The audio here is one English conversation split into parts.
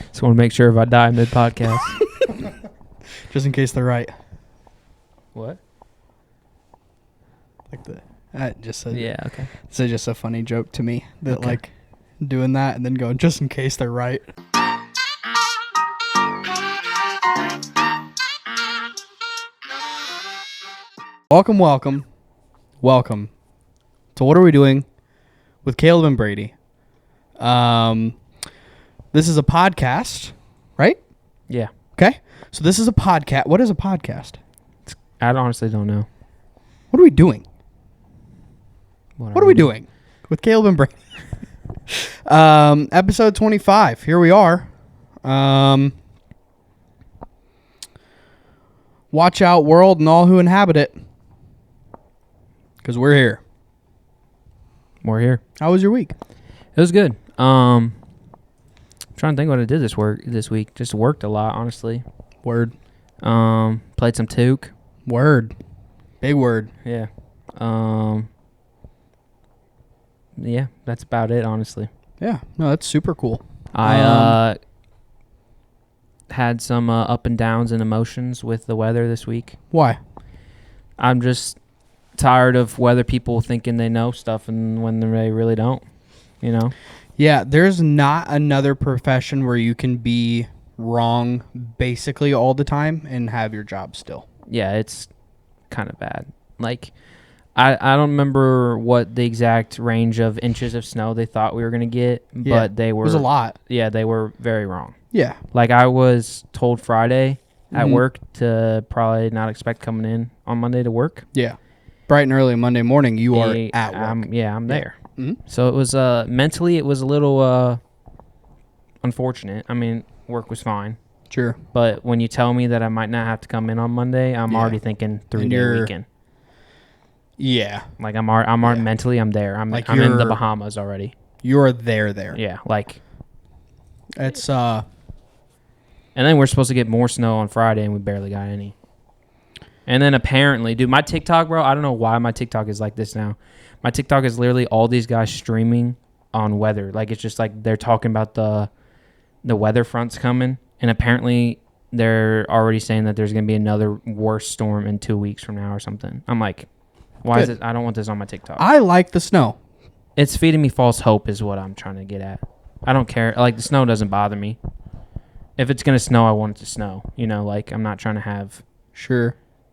Just want to make sure if I die mid-podcast. Just in case they're right. What? Like that just said. Yeah, okay. It's just a funny joke to me that Okay. like doing that and then going just in case they're right. Welcome to What Are We Doing with Caleb and Brady. This is a podcast, right? Yeah. Okay. So this is a podcast. What is a podcast? I honestly don't know. What are we doing? What are we doing with Caleb and Brady? Episode 25. Here we are. Watch out, world, and all who inhabit it. Because we're here. We're here. How was your week? It was good. Trying to think what I did this week. Just worked a lot, honestly. Word. Played some Took. Word. Big word. Yeah. Yeah, that's about it, honestly. Yeah. No, that's super cool. I had some up and downs and emotions with the weather this week. Why? I'm just tired of weather people thinking they know stuff and when they really don't, you know? Yeah, there's not another profession where you can be wrong basically all the time and have your job still. Yeah, it's kind of bad. Like, I don't remember what the exact range of inches of snow they thought we were going to get, but they were... It was a lot. Yeah, they were very wrong. Yeah. Like, I was told Friday at work to probably not expect coming in on Monday to work. Yeah. Bright and early Monday morning, you are at work. I'm there. Mm-hmm. So it was, mentally, it was a little unfortunate. I mean, work was fine. Sure. But when you tell me that I might not have to come in on Monday, I'm already thinking 3-day weekend. Yeah. Like, I'm already mentally, I'm there. I'm in the Bahamas already. You're there. Yeah, like. It's, And then we're supposed to get more snow on Friday, and we barely got any. And then apparently, dude, my TikTok, bro, I don't know why my TikTok is like this now. My TikTok is literally all these guys streaming on weather. Like, it's just like they're talking about the weather fronts coming, and apparently they're already saying that there's going to be another worse storm in 2 weeks from now or something. I'm like, why is it? I don't want this on my TikTok. I like the snow. It's feeding me false hope is what I'm trying to get at. I don't care. Like, the snow doesn't bother me. If it's going to snow, I want it to snow. You know, like, I'm not trying to have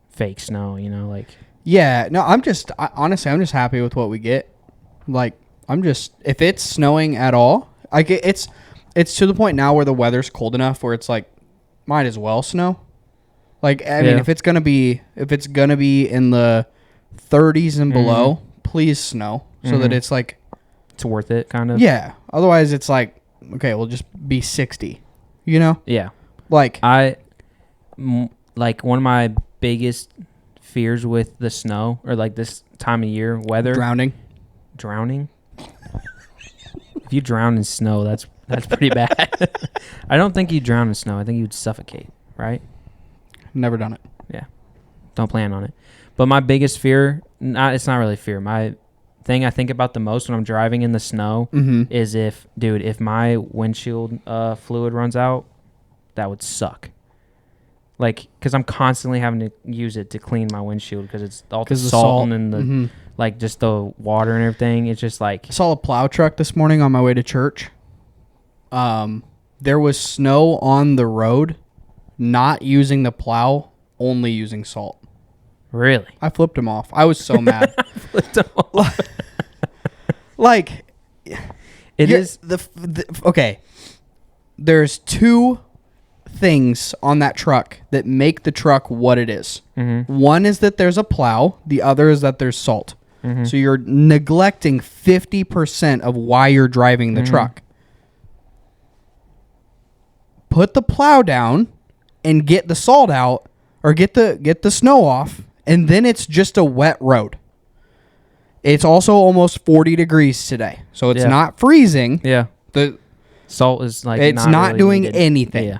fake snow, you know, like. Yeah, no, honestly, I'm just happy with what we get. Like, if it's snowing at all, it's to the point now where the weather's cold enough where it's like, might as well snow. Like, I mean, if it's gonna be in the 30s and below, please snow so that it's like, it's worth it, kind of. Yeah. Otherwise, it's like, okay, we'll just be 60. You know? Yeah. Like, one of my biggest fears with the snow or like this time of year weather. Drowning. If you drown in snow, that's pretty bad. I don't think you'd drown in snow. I think you'd suffocate, right? Never done it. Yeah. Don't plan on it. But my biggest fear, it's not really fear. My thing I think about the most when I'm driving in the snow is if my windshield fluid runs out, that would suck. Like, because I'm constantly having to use it to clean my windshield because it's all the salt and the like just the water and everything. It's just like. I saw a plow truck this morning on my way to church. There was snow on the road, not using the plow, only using salt. Really? I flipped him off. I was so mad. Flipped him off. Like, it is okay. There's two things on that truck that make the truck what it is. One is that there's a plow. The other is that there's salt. So you're neglecting 50% of why you're driving the truck. Put the plow down and get the salt out, or get the snow off, and then it's just a wet road. It's also almost 40 degrees today, so it's not freezing. Yeah. The salt is like it's not really doing needed. anything. Yeah.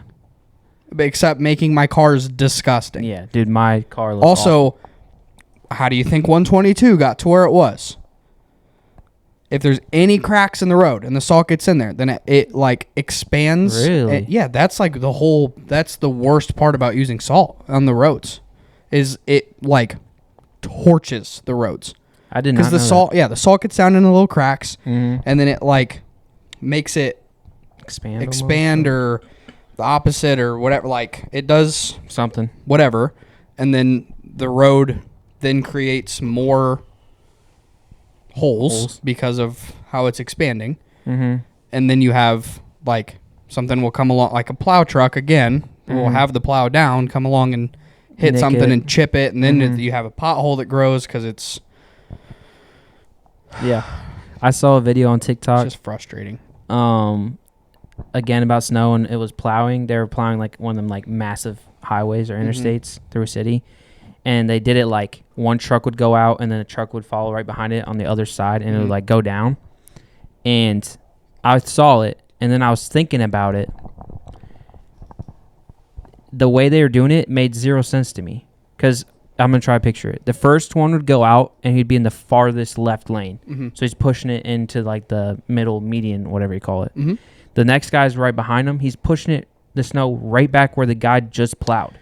Except making my cars disgusting. Yeah, dude, my car looks also awful. How do you think 122 got to where it was? If there's any cracks in the road and the salt gets in there, then it like expands. Really? Yeah, that's like that's the worst part about using salt on the roads, is it like torches the roads. I did not because know the salt, the salt gets down in the little cracks, and then it like makes it expand or the opposite or whatever. Like it does something, whatever, and then the road then creates more holes because of how it's expanding. And then you have like something will come along, like a plow truck again will have the plow down, come along and hit something and chip it, and then you have a pothole that grows because it's I saw a video on TikTok. It's just frustrating. Again about snow, and it was plowing. They were plowing like one of them like massive highways or interstates through a city, and they did it like one truck would go out and then a truck would follow right behind it on the other side, and it would like go down. And I saw it, and then I was thinking about it. The way they were doing it made zero sense to me, because I'm going to try to picture it. The first one would go out, and he'd be in the farthest left lane. So he's pushing it into like the middle median, whatever you call it. The next guy's right behind him. He's pushing the snow right back where the guy just plowed.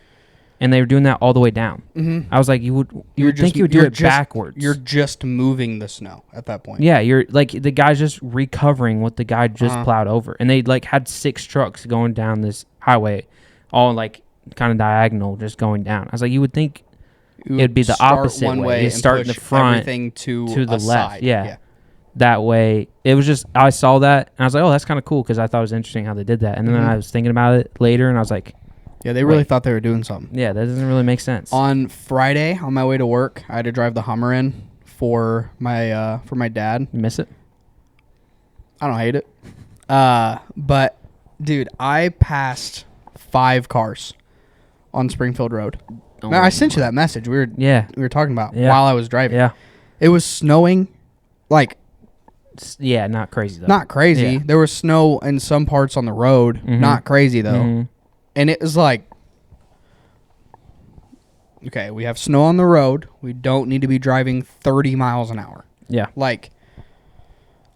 And they were doing that all the way down. I was like, you would think you would do it backwards. You're just moving the snow at that point. Yeah, you're like, the guy's just recovering what the guy just plowed over. And they like had 6 trucks going down this highway, all like kind of diagonal, just going down. I was like, you would think it'd be the opposite way. You start in the front everything to the left. side. Yeah. That way, it was just, I saw that, and I was like, oh, that's kind of cool, because I thought it was interesting how they did that. And then I was thinking about it later, and I was like, yeah, they really thought they were doing something. Yeah, that doesn't really make sense. On Friday, on my way to work, I had to drive the Hummer in for my dad. You miss it? I don't hate it. But, dude, I passed 5 cars on Springfield Road. Now, I sent you that message we were talking about while I was driving. Yeah. It was snowing, like... Yeah, not crazy, though. Not crazy. Yeah. There was snow in some parts on the road. Not crazy, though. And it was like... Okay, we have snow on the road. We don't need to be driving 30 miles an hour. Yeah. Like,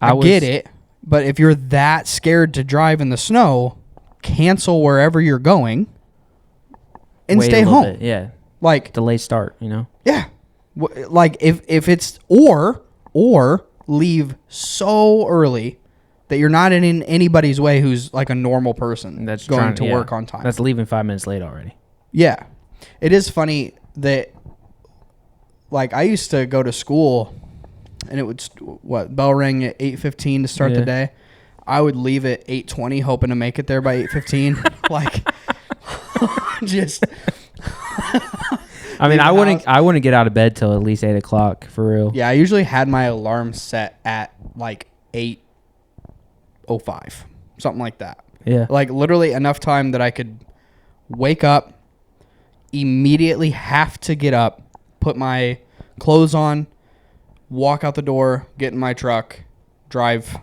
I get it, but if you're that scared to drive in the snow, cancel wherever you're going and stay home. Bit. Yeah. Like, delay start, you know? Yeah. Like, if it's... Or leave so early that you're not in anybody's way who's like a normal person that's going to work on time. That's leaving 5 minutes late already. Yeah. It is funny that, like, I used to go to school and it would, bell rang at 8:15 to start the day. I would leave at 8:20 hoping to make it there by 8:15. Like, just... I mean, I wouldn't get out of bed till at least 8 o'clock, for real. Yeah, I usually had my alarm set at like 8:05, something like that. Yeah. Like literally enough time that I could wake up, immediately have to get up, put my clothes on, walk out the door, get in my truck, drive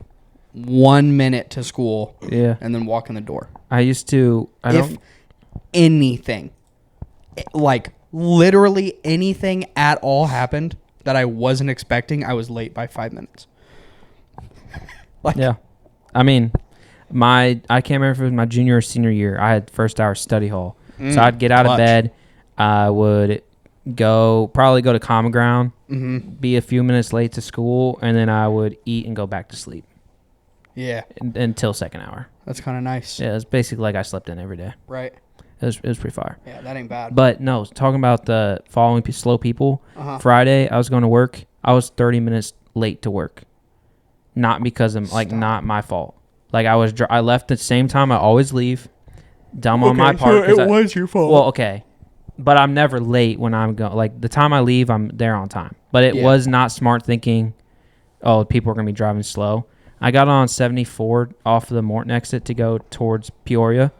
1 minute to school, and then walk in the door. If anything, like literally anything at all happened that I wasn't expecting, I was late by 5 minutes. Like, yeah. I mean, I can't remember if it was my junior or senior year. I had first hour study hall. So I'd get out of bed. I would probably go to Common Ground, be a few minutes late to school, and then I would eat and go back to sleep. Yeah. Until second hour. That's kind of nice. Yeah, it's basically like I slept in every day. Right. It was pretty fire. Yeah, that ain't bad. But no, talking about the following slow people, Friday I was going to work. I was 30 minutes late to work. Not because of, like, not my fault. Like, I left at the same time I always leave. Dumb on my part. So it was your fault. Well, okay. But I'm never late when I'm going. Like, the time I leave, I'm there on time. But it was not smart thinking, oh, people are going to be driving slow. I got on 74 off of the Morton exit to go towards Peoria.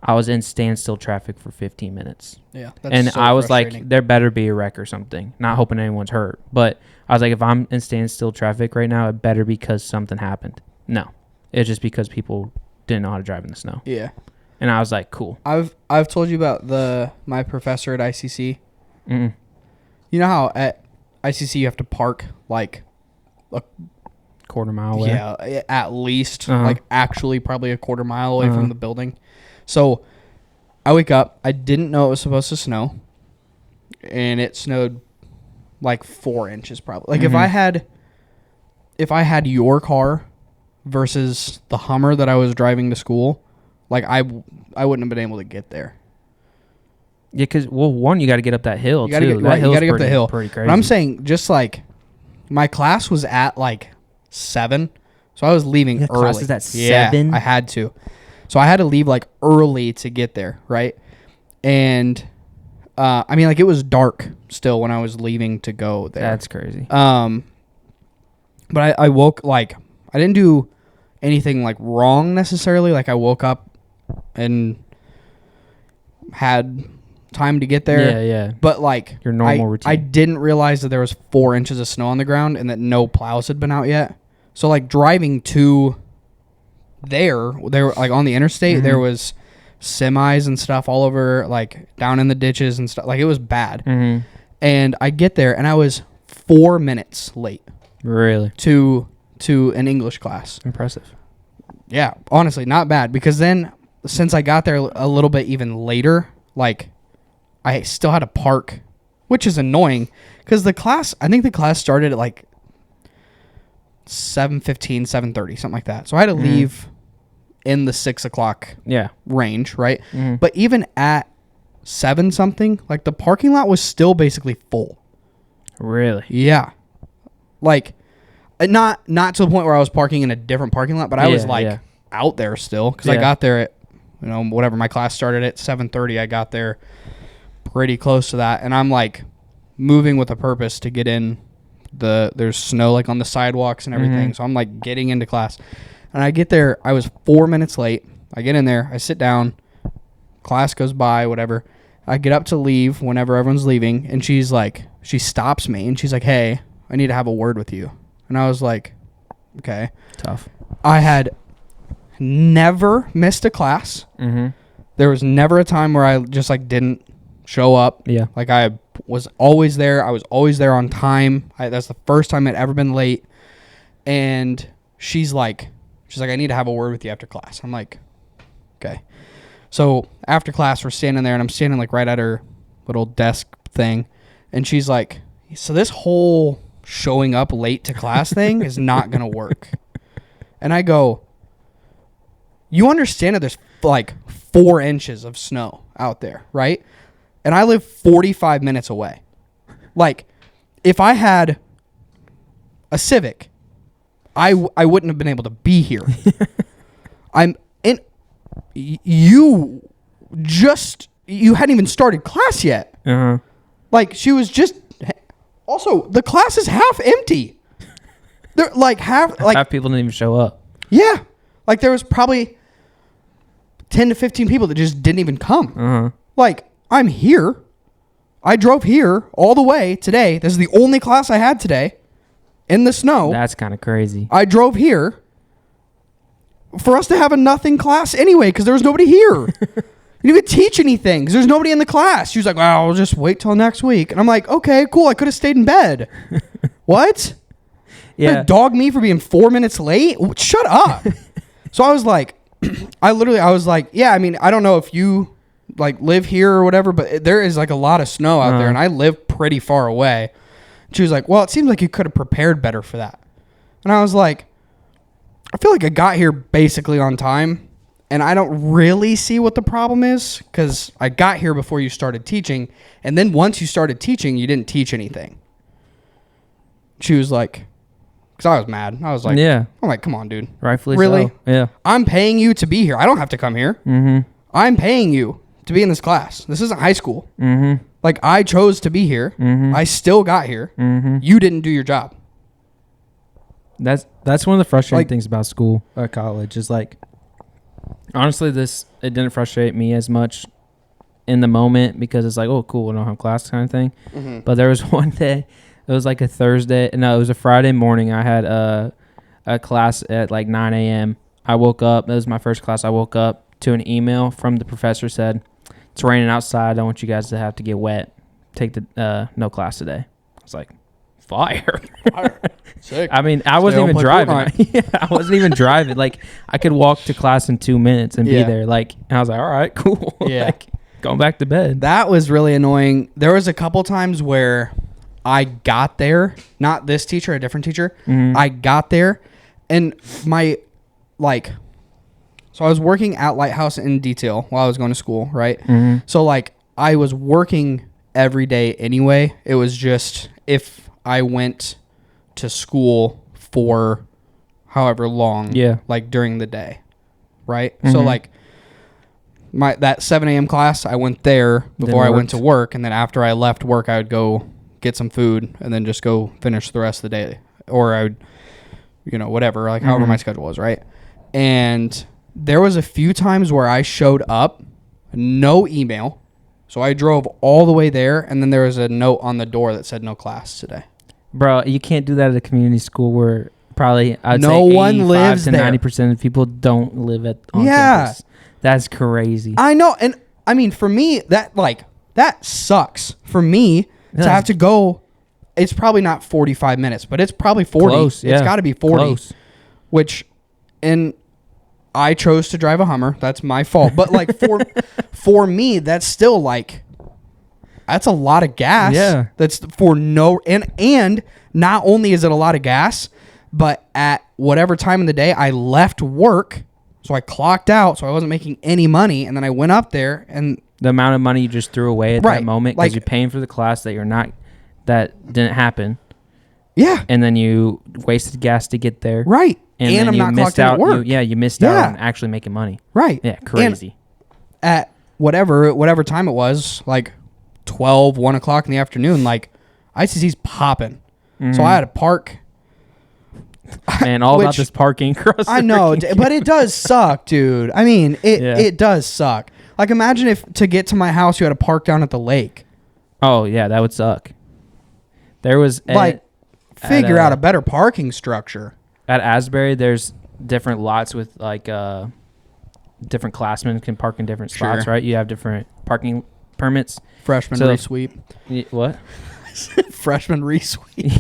I was in standstill traffic for 15 minutes. Yeah. And so I was like, there better be a wreck or something. Not hoping anyone's hurt. But I was like, if I'm in standstill traffic right now, it better be because something happened. No. It's just because people didn't know how to drive in the snow. Yeah. And I was like, cool. I've told you about my professor at ICC. Mm-mm. You know how at ICC you have to park like a quarter mile away. Yeah, at least. Uh-huh. Like, actually probably a quarter mile away from the building. So, I wake up. I didn't know it was supposed to snow. And it snowed like 4 inches probably. Like, if I had your car versus the Hummer that I was driving to school, like, I wouldn't have been able to get there. Yeah, because, well, one, you got to get up that hill, You gotta too. get, right, you gotta get up the hill. Pretty crazy. But I'm saying, just like, my class was at like 7, so I was leaving Yeah, early. class is at 7? Yeah, I had to. So I had to leave like early to get there, right? And I mean, like, it was dark still when I was leaving to go there. That's crazy. But I woke, like, I didn't do anything like wrong necessarily. Like, I woke up and had time to get there. Yeah. But like, Your normal routine. I didn't realize that there was 4 inches of snow on the ground and that no plows had been out yet. So like, driving to there like on the interstate, there was semis and stuff all over, like down in the ditches and stuff. Like, it was bad. And I get there and I was 4 minutes late. Really? To an English class. Impressive. Yeah, honestly, not bad. Because then, since I got there a little bit even later, like, I still had to park, which is annoying. Because I think the class started at like 7:15, 7:30, something like that. So I had to leave in the 6 o'clock range, right? But even at 7 something, like, the parking lot was still basically full. Really? Yeah. Like, not to the point where I was parking in a different parking lot, but I was like out there still, because I got there at, whatever, my class started at 7:30. I got there pretty close to that, and I'm like moving with a purpose to get in. There's snow like on the sidewalks and everything, so I'm like getting into class, and I get there. I was 4 minutes late. I get in there, I sit down, class goes by, whatever. I get up to leave whenever everyone's leaving, and she stops me and she's like, "Hey, I need to have a word with you." And I was like, okay. Tough. I had never missed a class. There was never a time where I just like didn't show up. Yeah. Like, I was always there. I was always there on time. That's the first time I'd ever been late. And she's like, I need to have a word with you after class. I'm like, okay. So after class, we're standing there, and I'm standing like right at her little desk thing. And she's like, so this whole showing up late to class thing is not going to work. And I go, you understand that there's like 4 inches of snow out there, right? And I live 45 minutes away. Like, if I had a Civic, I wouldn't have been able to be here. You hadn't even started class yet. Like, she was just... Also, the class is half empty. They're like half people didn't even show up. Yeah. Like, there was probably 10 to 15 people that just didn't even come. Like, I'm here. I drove here all the way today. This is the only class I had today in the snow. That's kind of crazy. I drove here for us to have a nothing class anyway, because there was nobody here. You didn't even teach anything because there's nobody in the class. She was like, well, I'll just wait till next week. And I'm like, okay, cool. I could have stayed in bed. What? Yeah. Dog me for being 4 minutes late? Shut up. So I was like, I was like, yeah, I mean, I don't know if you like live here or whatever, but there is like a lot of snow out there, and I live pretty far away. She was like, well, it seems like you could have prepared better for that. And I was like, I feel like I got here basically on time. And I don't really see what the problem is, because I got here before you started teaching. And then once you started teaching, you didn't teach anything. She was like, because I was mad. I was like, I'm like, come on, dude. Rightfully really? so. Yeah. I'm paying you to be here. I don't have to come here. I'm paying you to be in this class. This isn't high school. Like, I chose to be here. I still got here. You didn't do your job. That's one of the frustrating things about school or college is like, honestly, it didn't frustrate me as much in the moment, because it's like, oh, cool, we don't have class kind of thing. But there was one day, it was like a Thursday. No, it was a Friday morning. I had a class at like 9 a.m. I woke up. That was my first class. I woke up to an email from the professor said, it's raining outside. I want you guys to have to get wet. Take the no class today. I was like, fire. Sick. I mean, I wasn't even driving. Yeah, I wasn't even driving. Like, I could walk to class in 2 minutes and be there. Like, and I was like, all right, cool. Yeah. Like, going back to bed. That was really annoying. There was a couple times where I got there, not this teacher, a different teacher. Mm-hmm. I got there and so I was working at Lighthouse in detail while I was going to school, right? Mm-hmm. So like I was working every day anyway. It was just if I went to school for however long, like during the day, right? Mm-hmm. So like that 7 a.m. class, I went there before I went to work, and then after I left work, I would go get some food and then just go finish the rest of the day, or I would, whatever, like however my schedule was, right? And there was a few times where I showed up, no email. So I drove all the way there, and then there was a note on the door that said no class today. Bro, you can't do that at a community school where probably I'd say no one 85 lives to there. 90% of people don't live on campus. That's crazy. I know, and I mean for me that sucks. For me to have to go, it's probably not 45 minutes, but it's probably 40. Close, It's got to be 40. Close. Which I chose to drive a Hummer. That's my fault. But like for me, that's still like, that's a lot of gas. Yeah. That's for no, and not only is it a lot of gas, but at whatever time of the day I left work, so I clocked out, so I wasn't making any money, and then I went up there and the amount of money you just threw away at that moment because you're paying for the class that didn't happen. Yeah. And then you wasted gas to get there. Right. And I'm you not missed clocked in out. at work. You missed out on actually making money. Right. Yeah, crazy. And at whatever time it was, like 12, 1 o'clock in the afternoon, like ICC's popping. Mm-hmm. So I had to park. Man, all about this parking across I know, but it does suck, dude. I mean, it does suck. Like, imagine if to get to my house you had to park down at the lake. Oh, yeah, that would suck. There was... figure out a better parking structure. At Asbury, there's different lots with, like, different classmen can park in different spots, right? You have different parking permits. Freshman re-sweep. What? Freshman re-sweep.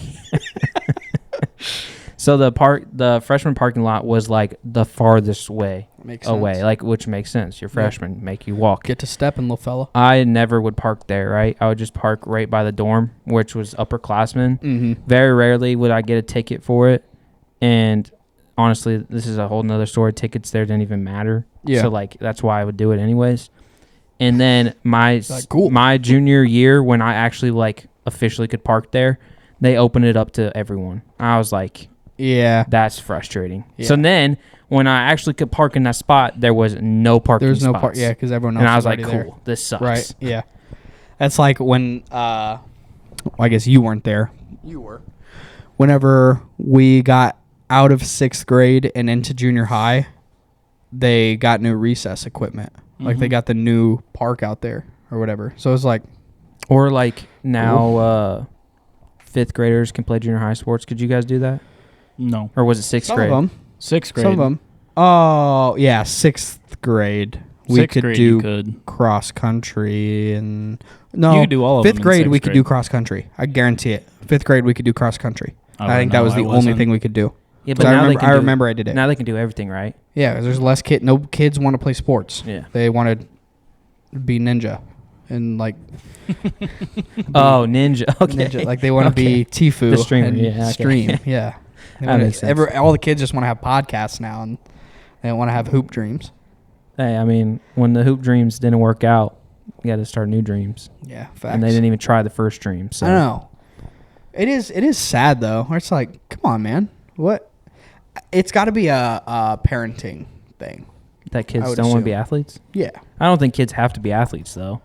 So the freshman parking lot was like the farthest way away, sense. like, which makes sense. You're freshman, make you walk. Get to stepping, little fella. I never would park there, right? I would just park right by the dorm, which was upperclassmen. Mm-hmm. Very rarely would I get a ticket for it, and honestly, this is a whole nother story. Tickets there didn't even matter. Yeah. So like that's why I would do it anyways. And then my cool. my junior year, when I actually like officially could park there, they opened it up to everyone. I was like, yeah, that's frustrating. Yeah. So then when I actually could park in that spot, there was no parking. There's no spots. yeah, because everyone else. And I was like, cool, there. This sucks. Right? Yeah. That's like when I guess you weren't there. You were. Whenever we got out of 6th grade and into junior high, they got new recess equipment. Mm-hmm. Like they got the new park out there or whatever. So it was like, or like now, 5th graders can play junior high sports. Could you guys do that? No. Or was it 6th grade? Some of them. 6th grade. Some of them. Oh yeah, 6th grade. We could do cross country and you could do all of 5th them grade we could do cross country. I guarantee it. 5th grade we could do cross country. I think that was the only thing we could do. Yeah, but now I remember I did it. Now they can do everything, right? Yeah, 'cause there's less no kids want to play sports. Yeah, they want to be ninja and like. Ninja. Okay, ninja, like they want to be Tifu. The streamer. And stream. Okay. Yeah, that makes sense. All the kids just want to have podcasts now, and they want to have hoop dreams. Hey, I mean, when the hoop dreams didn't work out, you got to start new dreams. Yeah, facts. And they didn't even try the first dream. So I know. It is sad though. Where it's like, come on, man. What? It's got to be a parenting thing. That kids don't want to be athletes? Yeah. I don't think kids have to be athletes though.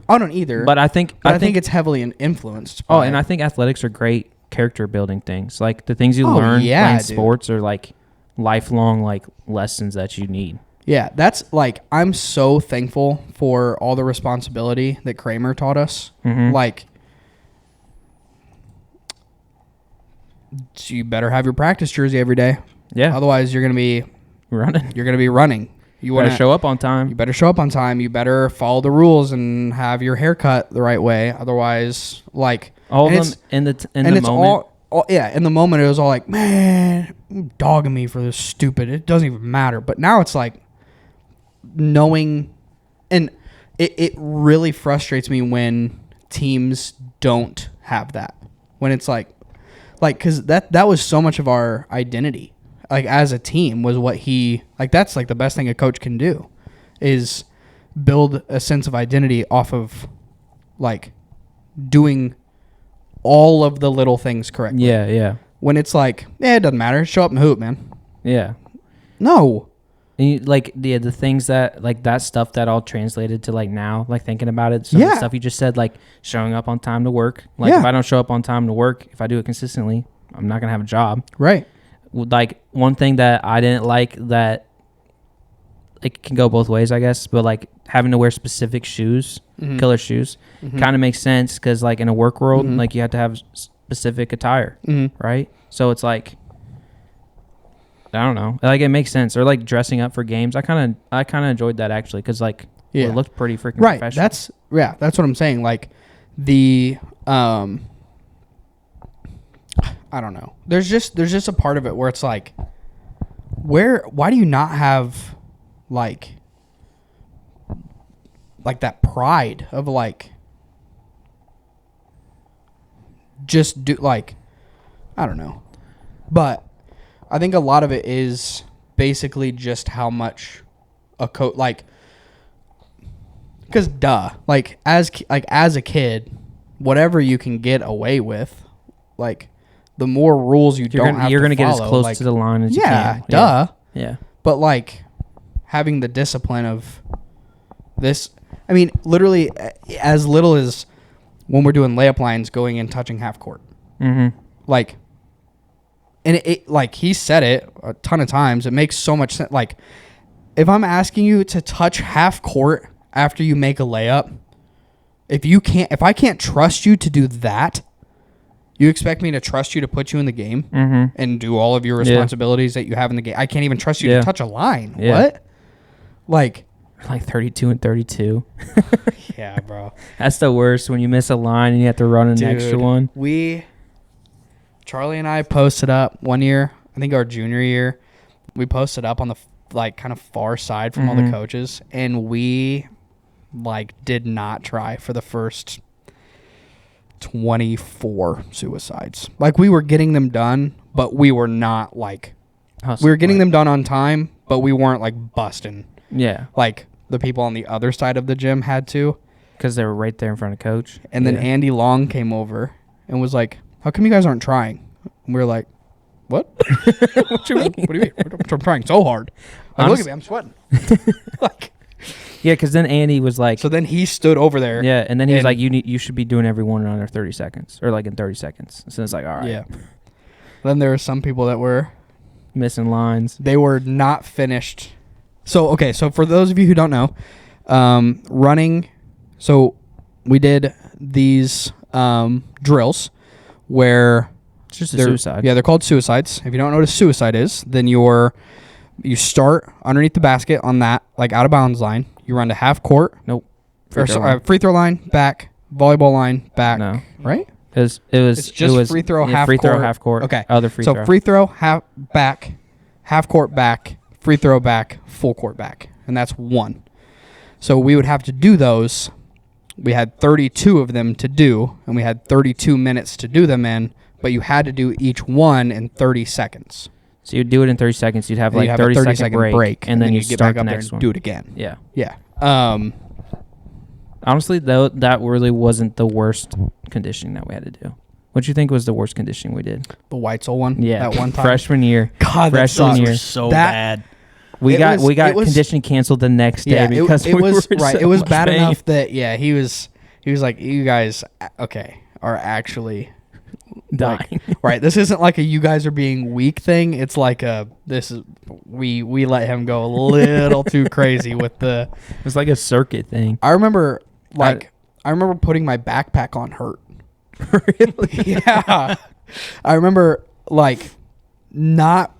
I don't either. But I think it's heavily influenced by. Oh, and I think athletics are great character building things. Like the things you learn playing sports are like lifelong like lessons that you need. Yeah, that's like I'm so thankful for all the responsibility that Kramer taught us. Mm-hmm. Like you better have your practice jersey every day. Yeah. Otherwise you're going to be running. You're going to be running. You Better want show up on time. You better show up on time. You better follow the rules and have your haircut the right way. Otherwise, like all of them in the moment. In the moment it was all like, man, you're dogging me for this stupid. It doesn't even matter. But now it's like knowing, and it really frustrates me when teams don't have that. When it's like because that was so much of our identity. Like as a team was what that's like the best thing a coach can do is build a sense of identity off of like doing all of the little things correctly. Yeah, yeah. When it's like, it doesn't matter. Show up and hoop, man. Yeah. No. And you, like the things that like that stuff that all translated to like now, like thinking about it, some of the stuff you just said, like showing up on time to work. Like if I don't show up on time to work, if I do it consistently, I'm not gonna have a job. Right. Like one thing that I didn't like that it can go both ways, I guess, but like having to wear specific shoes, killer shoes, kind of makes sense because like in a work world, like you have to have specific attire, right? So it's like, I don't know, like it makes sense. Or like dressing up for games. I kind of enjoyed that actually because like it looked pretty freaking professional. That's what I'm saying. Like the I don't know. There's just a part of it where it's like, why do you not have like that pride of like just do like, I don't know. But I think a lot of it is basically just how much a coach like, because like as a kid, whatever you can get away with, like the more rules you're gonna get as close like, to the line as you can. Yeah. But like having the discipline of this, I mean, literally as little as when we're doing layup lines, going and touching half court. Like, and it like he said it a ton of times. It makes so much sense. Like, if I'm asking you to touch half court after you make a layup, if I can't trust you to do that, you expect me to trust you to put you in the game and do all of your responsibilities that you have in the game. I can't even trust you to touch a line. Yeah. What? Like 32 and 32. Yeah, bro. That's the worst when you miss a line and you have to run an extra one. Charlie and I posted up one year, I think our junior year, we posted up on the like kind of far side from all the coaches, and we like did not try for the first 24 suicides. Like we were getting them done, but we were not like we were getting them done on time, but we weren't like busting. Yeah. Like the people on the other side of the gym had to, because they were right there in front of coach. And then Andy Long came over and was like, "How come you guys aren't trying?" And we were like, "What? What do you mean? What do you mean? I'm trying so hard. Like, look at me, I'm sweating." Like, yeah, because then Andy was like, so then he stood over there. Yeah, and then he was like, you should be doing every one in under 30 seconds, or like in 30 seconds. So it's like, all right. Yeah. Then there were some people that were missing lines. They were not finished. So, okay, so for those of you who don't know, running, so we did these drills where it's just a suicide. Yeah, they're called suicides. If you don't know what a suicide is, then you start underneath the basket on that, like out of bounds line. You run to half court. Nope. Free throw line, back, volleyball line, back. No. Right? It's free throw, half free court. Throw, half court. Okay. Other free throw. So free throw, half court back, free throw back, full court back. And that's one. So we would have to do those. We had 32 of them to do, and we had 32 minutes to do them in, but you had to do each one in 30 seconds. So you'd do it in 30 seconds. You'd have like a 30 second break, and then you'd get start back up the there next and one. Do it again. Yeah. Yeah. Honestly, though, that really wasn't the worst conditioning that we had to do. What do you think was the worst conditioning we did? The Weitzel one? Yeah. That one time? Freshman year. God, freshman year. Was so bad. We got conditioning canceled the next day because it was so right. It was bad pain. enough that he was like, you guys are actually dying. Like, right. This isn't like a you guys are being weak thing. It's like we let him go a little too crazy with the. It's like a circuit thing. I remember putting my backpack on hurt. Really? Yeah. I remember like not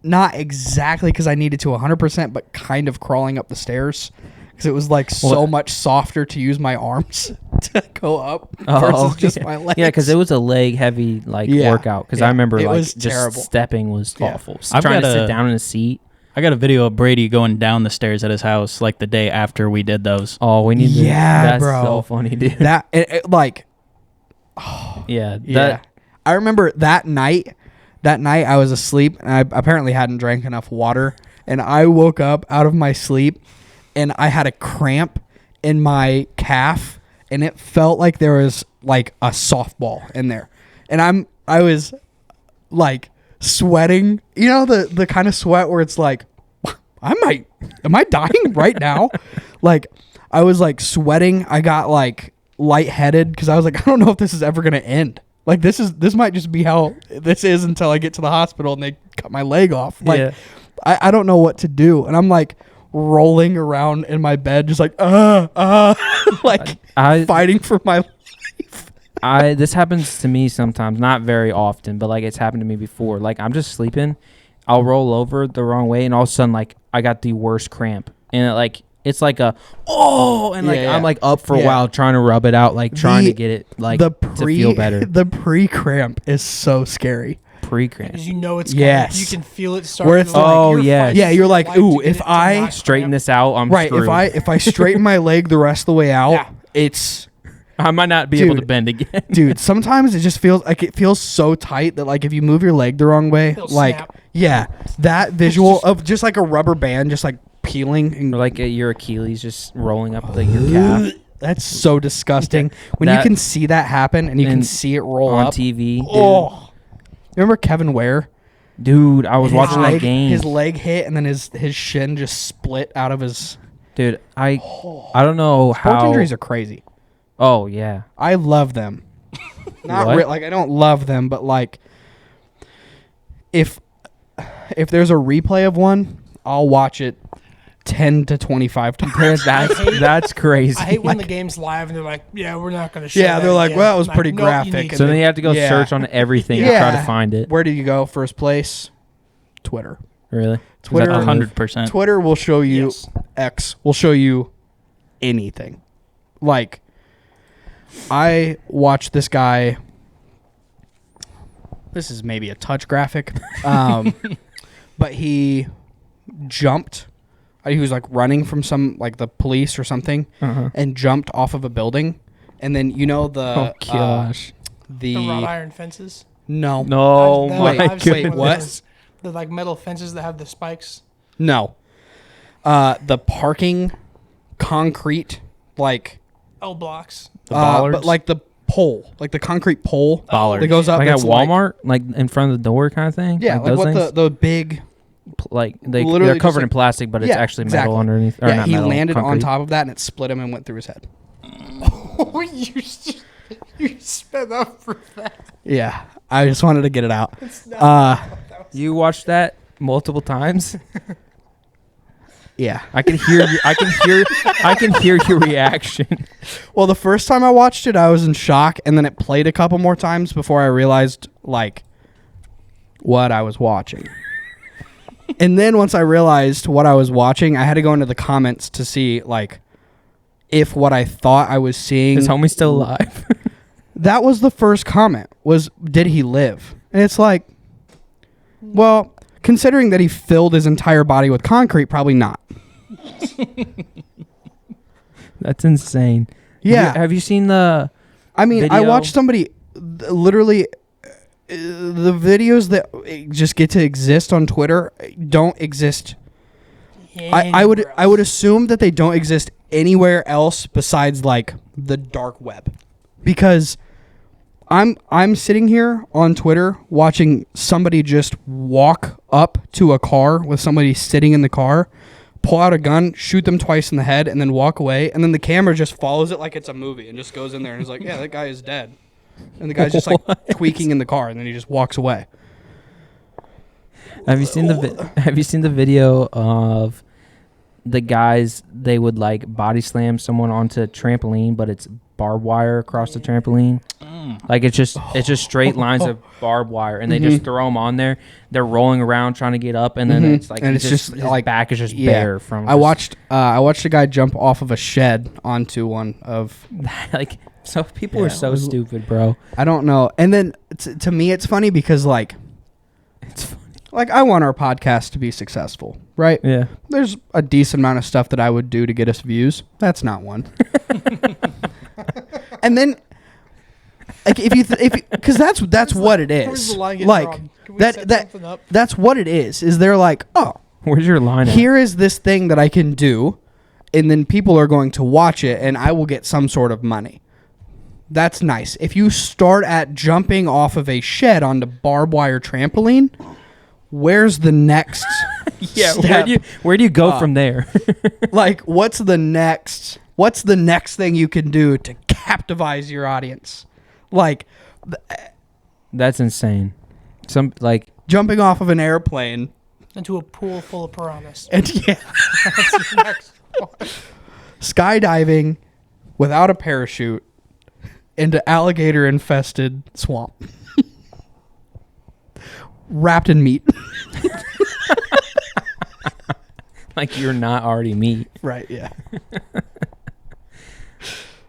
not exactly because I needed to 100%, but kind of crawling up the stairs because it was like so much softer to use my arms to go up versus just my legs. Yeah, because it was a leg heavy workout. Because I remember like just terrible. stepping was awful. I've Trying to got sit down in a seat. I got a video of Brady going down the stairs at his house like the day after we did those. Oh, we need to. Yeah, that's bro. so funny, dude. That Yeah. I remember that night. That night I was asleep and I apparently hadn't drank enough water, and I woke up out of my sleep and I had a cramp in my calf and it felt like there was like a softball in there, and I was like sweating, you know, the kind of sweat where it's like, am I dying right now? Like I was like sweating. I got like lightheaded because I was like, I don't know if this is ever gonna end. Like this might just be how this is until I get to the hospital and they cut my leg off. Like I don't know what to do, and I'm like rolling around in my bed just like like fighting for my life. This happens to me sometimes, not very often, but like it's happened to me before. Like I'm just sleeping, I'll roll over the wrong way, and all of a sudden like I got the worst cramp, and it's like a I'm like up for a while trying to rub it out, like trying to get it like to feel better. The pre-cramp is so scary. Pre-cramp. Because you know it's coming. Yes. You can feel it starting. Where it's to, like, you're like, ooh, if I straighten this out, I'm right. screwed. If I straighten my leg the rest of the way out, it's. I might not be able to bend again. Dude, sometimes it just feels like it feels so tight that like if you move your leg the wrong way, like snap. that visual of just like a rubber band just like peeling and Or like your Achilles just rolling up your calf. That's so disgusting. When you can see that happen and you can see it roll on up TV. Dude. Oh. Remember Kevin Ware? Dude, I was watching that game. His leg hit and then his shin just split out of his. Dude, I don't know how. Sports injuries are crazy. Oh yeah, I love them. Not like I don't love them, but like if there's a replay of one, I'll watch it 10 to 25 times. That's crazy. I hate when the game's live and they're like, yeah, we're not going to show Yeah, they're like, again. well, it was Like, pretty no, graphic. So then you have to go search on everything to try to find it. Where did you go? First place? Twitter. Really? Twitter. 100%. Twitter will show you. Yes. X will show you anything. Like, I watched this guy. This is maybe a touch graphic, but he jumped. He was like running from some like the police or something, and jumped off of a building, and then the The wrought iron fences. No. Wait, what? The like metal fences that have the spikes. No. The parking concrete like L blocks. but like the pole, like the concrete pole Bollards. that goes up like at that's Walmart, like in front of the door kind of thing. Yeah, like those what things? the big. Like literally they're just covered in like- plastic, but it's actually metal underneath. Or Yeah, not he metal, landed on concrete. top of that and it split him and went through his head. Oh, you sped up for that. Yeah, I just wanted to get it out. You watched that multiple times. Yeah. I can hear you. I can hear your reaction. Well, the first time I watched it, I was in shock, and then it played a couple more times before I realized like what I was watching. And then once I realized what I was watching, I had to go into the comments to see like if what I thought I was seeing. Is homie still alive? That was the first comment. Was did he live? And it's like, well, considering that he filled his entire body with concrete, probably not. That's insane. Yeah. Have you seen the? I mean, video? I watched somebody literally. The videos that just get to exist on Twitter don't exist. I would assume that they don't exist anywhere else besides like the dark web, because I'm sitting here on Twitter watching somebody just walk up to a car with somebody sitting in the car, pull out a gun, shoot them twice in the head, and then walk away, and then the camera just follows it like it's a movie and just goes in there and is like, yeah, that guy is dead. And the guy's just like tweaking in the car, and then he just walks away. Have you seen the video of the guys, they would like body slam someone onto a trampoline, but it's barbed wire across the trampoline. Like it's just straight lines of barbed wire, and they just throw them on there. They're rolling around trying to get up, and then it's like, and it's just his like back is just bare from. I watched a guy jump off of a shed onto one of. Like, so people are so stupid, bro. I don't know. And then to me, it's funny because like, It's funny. like I want our podcast to be successful, right? Yeah. There's a decent amount of stuff that I would do to get us views. That's not one. And then, like, because that's what it is. Like that's what it is. Is they're like, oh, Where's your line at? here is this thing that I can do, and then people are going to watch it, and I will get some sort of money. That's nice. If you start at jumping off of a shed onto barbed wire trampoline, where's the next Yeah, step? where do you go from there? Like, what's the next thing you can do to captivate your audience? Like, That's insane. Some like jumping off of an airplane Into a pool full of piranhas. and That's your next one. skydiving without a parachute into alligator-infested swamp, wrapped in meat. like you're not already meat. Right? Yeah.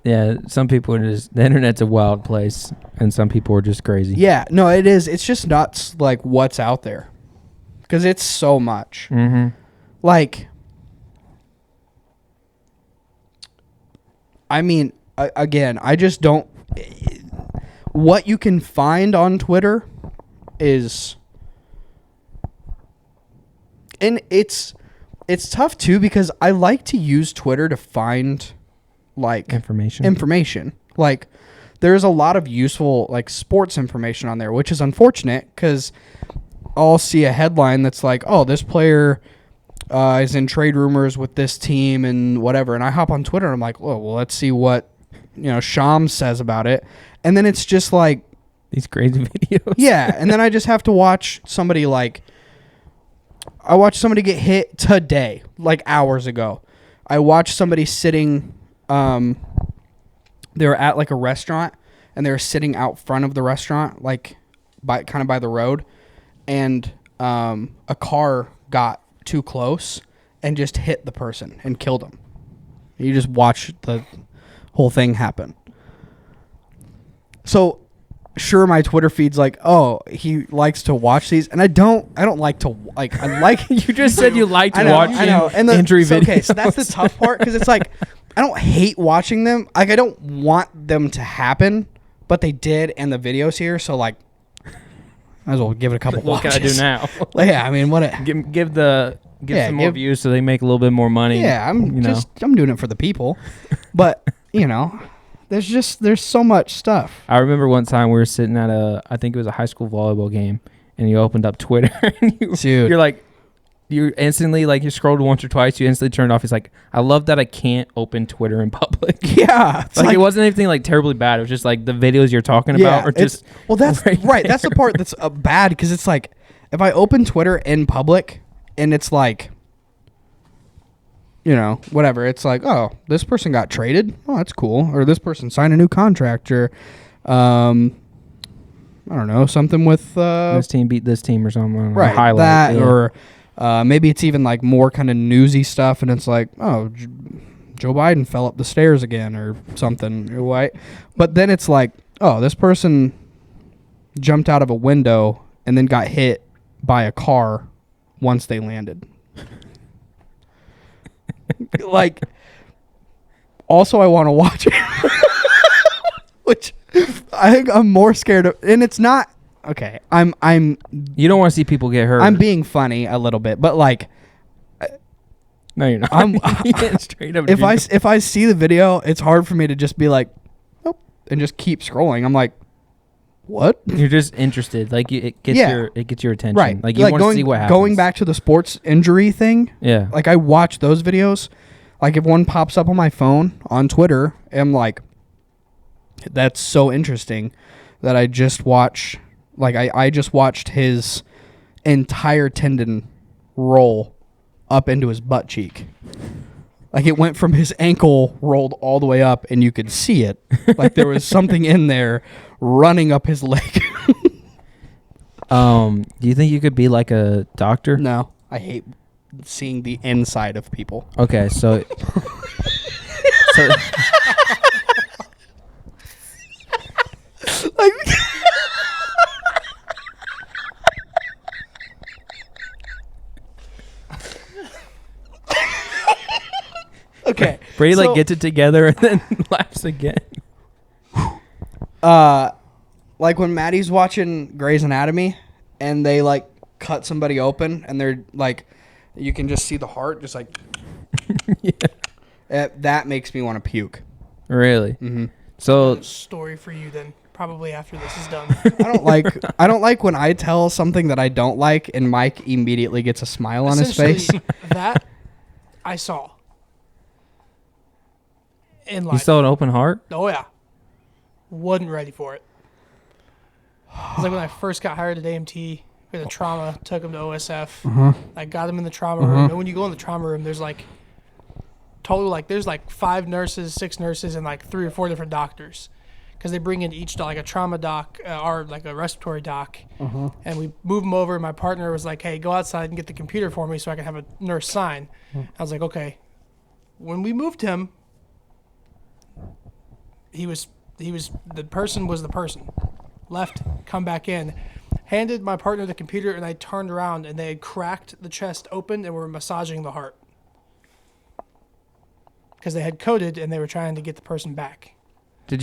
Yeah, some people are just, the internet's a wild place, and some people are just crazy. Yeah. No, it is. It's just nuts. Like what's out there, because it's so much. Mm-hmm. Like, I mean, again, I just don't. What you can find on Twitter is, and it's tough too, because I like to use Twitter to find like information. Like, there's a lot of useful like sports information on there, which is unfortunate because I'll see a headline that's like, oh, this player is in trade rumors with this team and whatever, and I hop on Twitter and I'm like, well, let's see what Shams says about it, and then it's just like these crazy videos. yeah, and then I just have to watch somebody I watched somebody get hit today, like hours ago. I watched somebody sitting. They were at like a restaurant, and they were sitting out front of the restaurant, like by the road, and a car got too close and just hit the person and killed him. You just watch the whole thing happen. So, sure, my Twitter feed's like, oh, he likes to watch these, and I don't like to like. I like You just said you liked watching and injury videos. Okay, so that's the tough part, because it's like I don't hate watching them. Like, I don't want them to happen, but they did, and the video's here, so like, might as well give it a couple. What can I do now? Yeah, I mean, what? Give some more views so they make a little bit more money. Yeah, I'm doing it for the people, but there's so much stuff. I remember one time we were sitting at I think it was a high school volleyball game, and you opened up Twitter, and you're like, you instantly, like, you scrolled once or twice, you instantly turned off. He's like, I love that I can't open Twitter in public. Yeah. Like it wasn't anything like terribly bad. It was just like the videos you're talking about are just that's right. That's the part that's bad, because it's like, if I open Twitter in public and it's like, whatever, it's like, oh, this person got traded. Oh, that's cool. Or this person signed a new contract, or I don't know, something with this team beat this team or something. Right. Highlight that, yeah. Or maybe it's even like more kind of newsy stuff, and it's like, oh, Joe Biden fell up the stairs again or something. Right? But then it's like, oh, this person jumped out of a window and then got hit by a car once they landed. Like, also I want to watch it. Which I think I'm more scared of, and it's not okay. You don't want to see people get hurt. I'm being funny a little bit, but like, no, you're not. Straight up. If I see the video, it's hard for me to just be like, nope, and just keep scrolling. I'm like, what? You're just interested. Like it gets your attention. Right. Like you want to see what happens. Going back to the sports injury thing. Yeah. Like, I watch those videos. Like, if one pops up on my phone on Twitter, I'm like, that's so interesting that I just watch. Like, I just watched his entire tendon roll up into his butt cheek. Like it went from his ankle, rolled all the way up, and you could see it. Like there was something in there running up his leg. Do you think you could be like a doctor? No, I hate seeing the inside of people. Okay, so Like, okay. Brady so, like gets it together and then laughs again. Like when Maddie's watching Grey's Anatomy and they like cut somebody open and they're like, you can just see the heart just like. Yeah. That makes me want to puke. Really? Mm-hmm. So Story for you then. Probably after this is done. I don't like when I tell something that I don't like and Mike immediately gets a smile on his face. Essentially, that I saw. In you life. still an open heart? Oh yeah. Wasn't ready for it. It's like when I first got hired at AMT with a trauma, took him to OSF. I got him in the trauma room. And when you go in the trauma room, there's like total there's like 5 nurses, 6 nurses, and like 3 or 4 different doctors. Because they bring in each like a trauma doc or like a respiratory doc, and we move them over. My partner was like, "Hey, go outside and get the computer for me so I can have a nurse sign." I was like, "Okay." When we moved him, the person was the person. Left, come back in, handed my partner the computer, and I turned around and they had cracked the chest open and were massaging the heart because they had coded and they were trying to get the person back. Did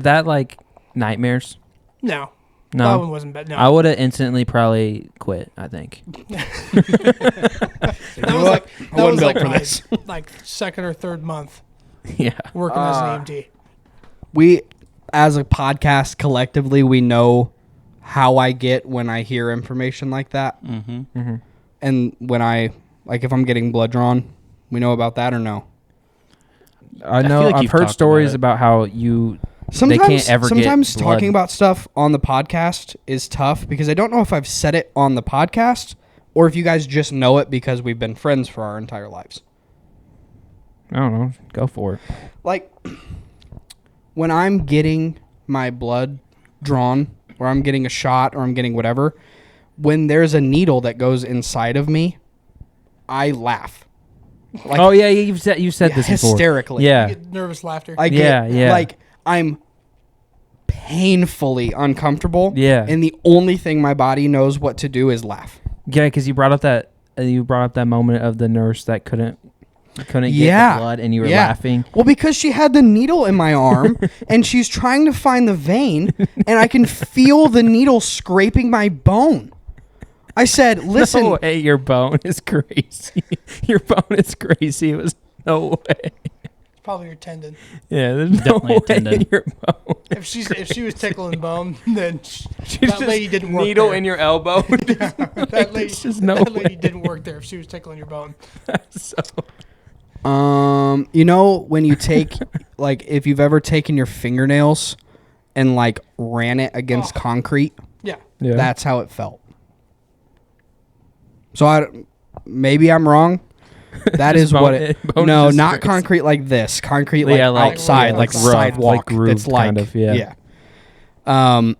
that like nightmares? No. No. That one wasn't bad. No. I would have instantly probably quit, I think. That was like for my this. like second or third month Yeah. working as an EMT. We, as a podcast, collectively, we know how I get when I hear information like that. Mm-hmm. And when if I'm getting blood drawn, we know about that or no? I feel know. like I've you've heard talked stories about about how they can't ever sometimes get blood. talking about stuff on the podcast is tough because I don't know if I've said it on the podcast or if you guys just know it because we've been friends for our entire lives. I don't know. Go for it. Like, when I'm getting my blood drawn or I'm getting a shot or I'm getting whatever, when there's a needle that goes inside of me, I laugh. Like, oh yeah, you've said this before. hysterically. Yeah. You get nervous laughter. I get, Yeah. like, I'm painfully uncomfortable. Yeah. And the only thing my body knows what to do is laugh. Yeah, because you brought up that moment of the nurse that couldn't get Yeah. the blood, and you were Yeah. laughing. Well, because she had the needle in my arm and she's trying to find the vein and I can feel the needle scraping my bone. I said, listen. No way, your bone is crazy. Your bone is crazy. It was no way. It's probably your tendon. Yeah, there's Definitely no a way tendon. your bone. If she was tickling bone, then She's that just lady didn't work needle there. in your elbow. That lady, There's just no that lady way. didn't work there if she was tickling your bone. So, You know when you take like if you've ever taken your fingernails and like ran it against concrete, Yeah. yeah. that's how it felt. So maybe I'm wrong. That is Bone- what it. bone No, is not crazy. concrete like this. Concrete Yeah, like like- outside, yeah, like like rough, sidewalk. like grooved It's like kind of, yeah. yeah. Um,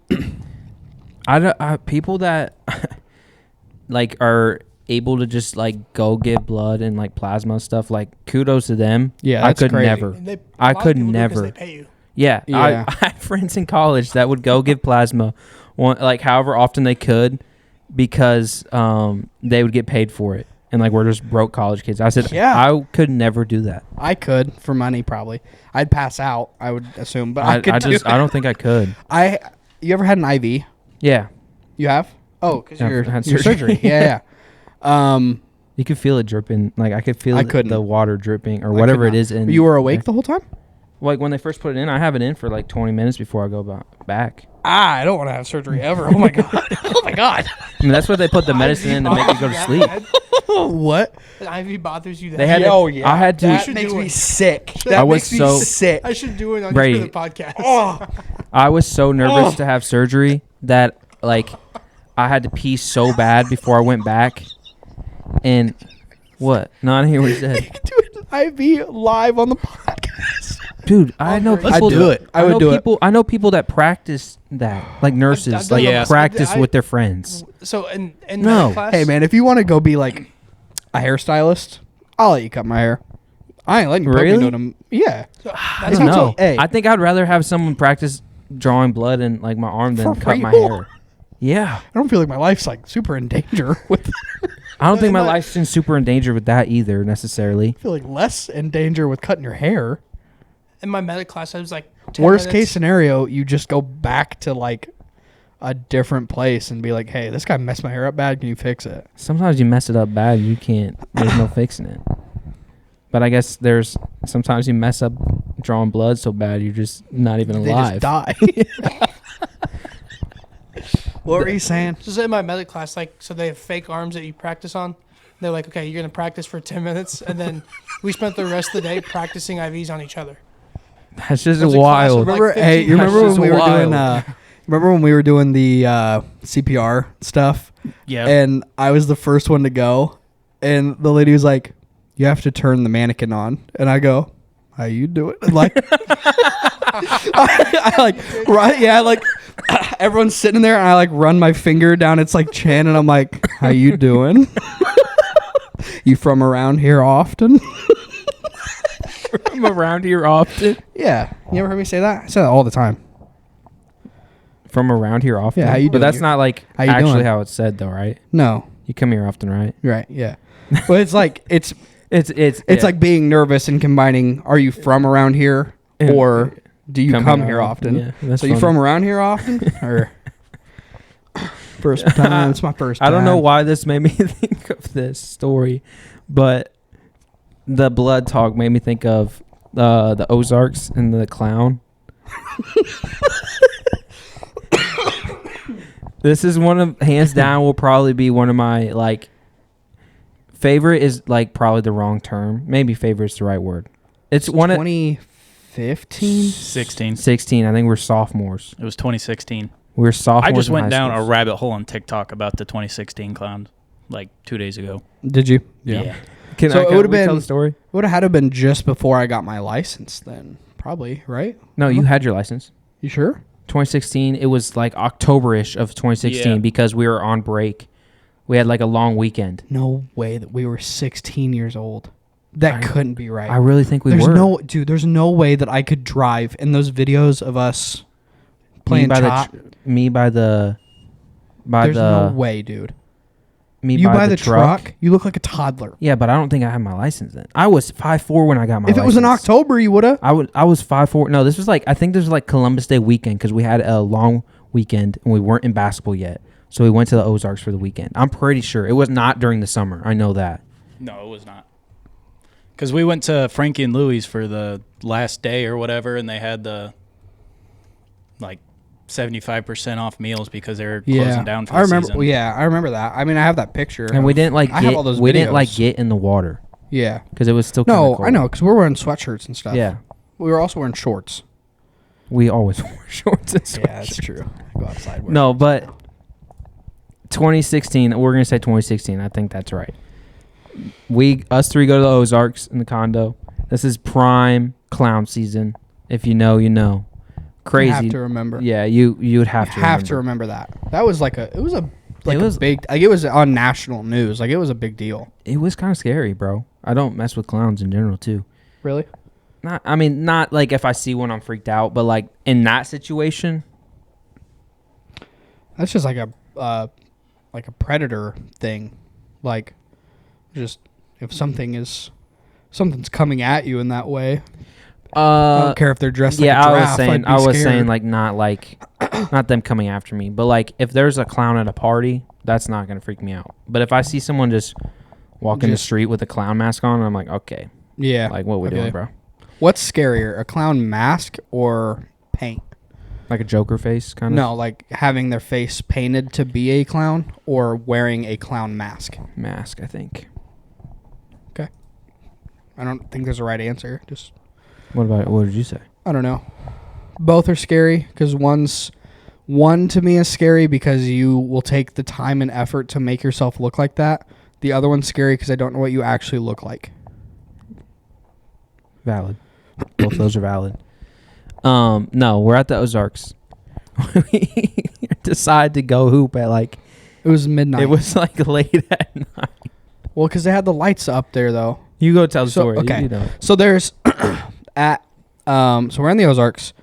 people that like are able to just like go give blood and like plasma stuff, like kudos to them. Yeah, I that's could crazy. never. And they, a I lot of could people do it 'cause never. They pay you. Yeah, Yeah. I had friends in college that would go give plasma, like however often they could, because they would get paid for it, and like we're just broke college kids. I said, Yeah. I could never do that. I could for money probably. I'd pass out. I would assume, but I could do it. I don't think I could. You ever had an IV? Yeah, You have? Oh, because Yeah, your I've had surgery. surgery. Yeah. you could feel it dripping. Like I could feel I couldn't. the water dripping or I whatever could it not. is. In You were awake the whole time? Like when they first put it in, I have it in for like 20 minutes before I go back. I don't want to have surgery ever. Oh my god. Oh my god. I mean, that's what they put the medicine in to make you go to That sleep. bad? What? An IV bothers you that They had bad? to- Oh yeah. I had to- That should makes do me it. sick. I That was makes me so- sick. I should do it on Brady. the podcast. Oh. I was so nervous Oh. to have surgery that like I had to pee so bad before I went back, and What? No, I didn't hear what you said. Do an IV live on the podcast. Dude, I know Let's people. do it. I would do it. I know people that practice that, like nurses, I've like done it. practice I- with their friends. So in No. med class, Hey, man, if you want to go be like a hairstylist, I'll let you cut my hair. I ain't letting you poke me Really? to them. Yeah. so I that's don't how- know. Hey. I think I'd rather have someone practice drawing blood in like my arm than For cut my real? hair. Yeah, I don't feel like my life's like super in danger with. I don't think my But- life's in super in danger with that either necessarily. I feel like less in danger with cutting your hair. In my medic class, I was like 10 Worst case minutes. scenario, you just go back to like a different place and be like, "Hey, this guy messed my hair up bad. Can you fix it?" Sometimes you mess it up bad, you can't. There's no fixing it. But I guess there's sometimes you mess up drawing blood so bad you're just not even They alive. just die. What were you saying? Just in my medic class, like, so they have fake arms that you practice on. They're like, okay, you're gonna practice for 10 minutes, and then we spent the rest of the day practicing IVs on each other. That's just There's a class wild. of, like, Remember? 15 Hey, you remember That's when we just were doing? wild. Remember when we were doing the CPR stuff? Yeah. And I was the first one to go, and the lady was like, "You have to turn the mannequin on," and I go, "How you do it?" And like, I like, right? Yeah, like everyone's sitting there, and I like run my finger down its like chin, and I'm like, "How you doing? You from around here often?" I'm around here often. Yeah, you ever heard me say that? I say that all the time. From around here often. Yeah, how you But doing? that's not like How you actually doing? how it's said though, right? No, You come here often, right? right? Yeah, but it's like it's It's yeah. like being nervous and combining. Are you from around here, Yeah. or do you come here often? Yeah, that's So you funny. from around here often, or first time? It's my first time. I don't know why this made me think of this story, but the blood talk made me think of the Ozarks and the clown. This is one of hands down will probably be one of my like favorite is like probably the wrong term. Maybe favorite is the right word. It's one of 2015. 16. 16. I think we're sophomores. It was 2016. We were sophomores. I just in went high down school. a rabbit hole on TikTok about the 2016 clowns like 2 days ago. Did you? Can So I, it can would've we tell been- the story. Would have had to have been just before I got my license. Then probably right. No, you had your license. You sure? 2016. It was like October-ish of 2016 Yeah. because we were on break. We had like a long weekend. No way that we were 16 years old. That couldn't be right. I really think we there's were. no dude. There's no way that I could drive in those videos of us playing by chop. me by the There's no way, dude. me You by buy the truck, you look like a toddler. Yeah, but I don't think I had my license then. I was 5'4" when I got my If it was in license. October, you would have. I was 5'4". No, this was like I think this was like Columbus Day weekend because we had a long weekend and we weren't in basketball yet. So we went to the Ozarks for the weekend. I'm pretty sure it was not during the summer. I know that. No, it was not. Because we went to Frankie and Louie's for the last day or whatever, and they had the like 75% off meals because they were closing down for the I remember. season. Well, yeah, I remember that. I mean, I have that picture. And we didn't like I have get, all those we didn't like videos. get in the water Yeah. because it was still kinda No, cold. I know because we're wearing sweatshirts and stuff. Yeah, We were also wearing shorts. we always wore shorts and Yeah, that's sweatshirts. true. I go outside. wearing No, shorts. but 2016. We're gonna say 2016. I think that's right. Us three go to the Ozarks in the condo. This is prime clown season. If you know, you know. Crazy. You have to remember. Yeah, you would have You to have remember. to remember that. That was like a. It was a. Like It was- a big. Like it was on national news. Like it was a big deal. It was kind of scary, bro. I don't mess with clowns in general too. Really? Not like if I see one I'm freaked out, but like in that situation, That's just like a predator thing. Like, just if something's coming at you in that way. I don't care if they're dressed like a yeah, giraffe. I was saying like not them coming after me, but like if there's a clown at a party, that's not gonna freak me out. But if I see someone just walking the Just- street with a clown mask on, I'm like, okay, yeah. like what we Okay. doing, bro? What's scarier, a clown mask or paint? Like a Joker face, kind of. No, like having their face painted to be a clown or wearing a clown mask. Mask, I think. Okay. I don't think there's a right answer. Just What did you say? I don't know. Both are scary because one to me is scary because you will take the time and effort to make yourself look like that. The other one's scary because I don't know what you actually look like. Valid. Both those are valid. No, we're at the Ozarks. We decide to go hoop at like. It was midnight. It was like late at night. Well, because they had the lights up there, though. You go tell the story. Okay. You know. So there's at so we're in the Ozarks.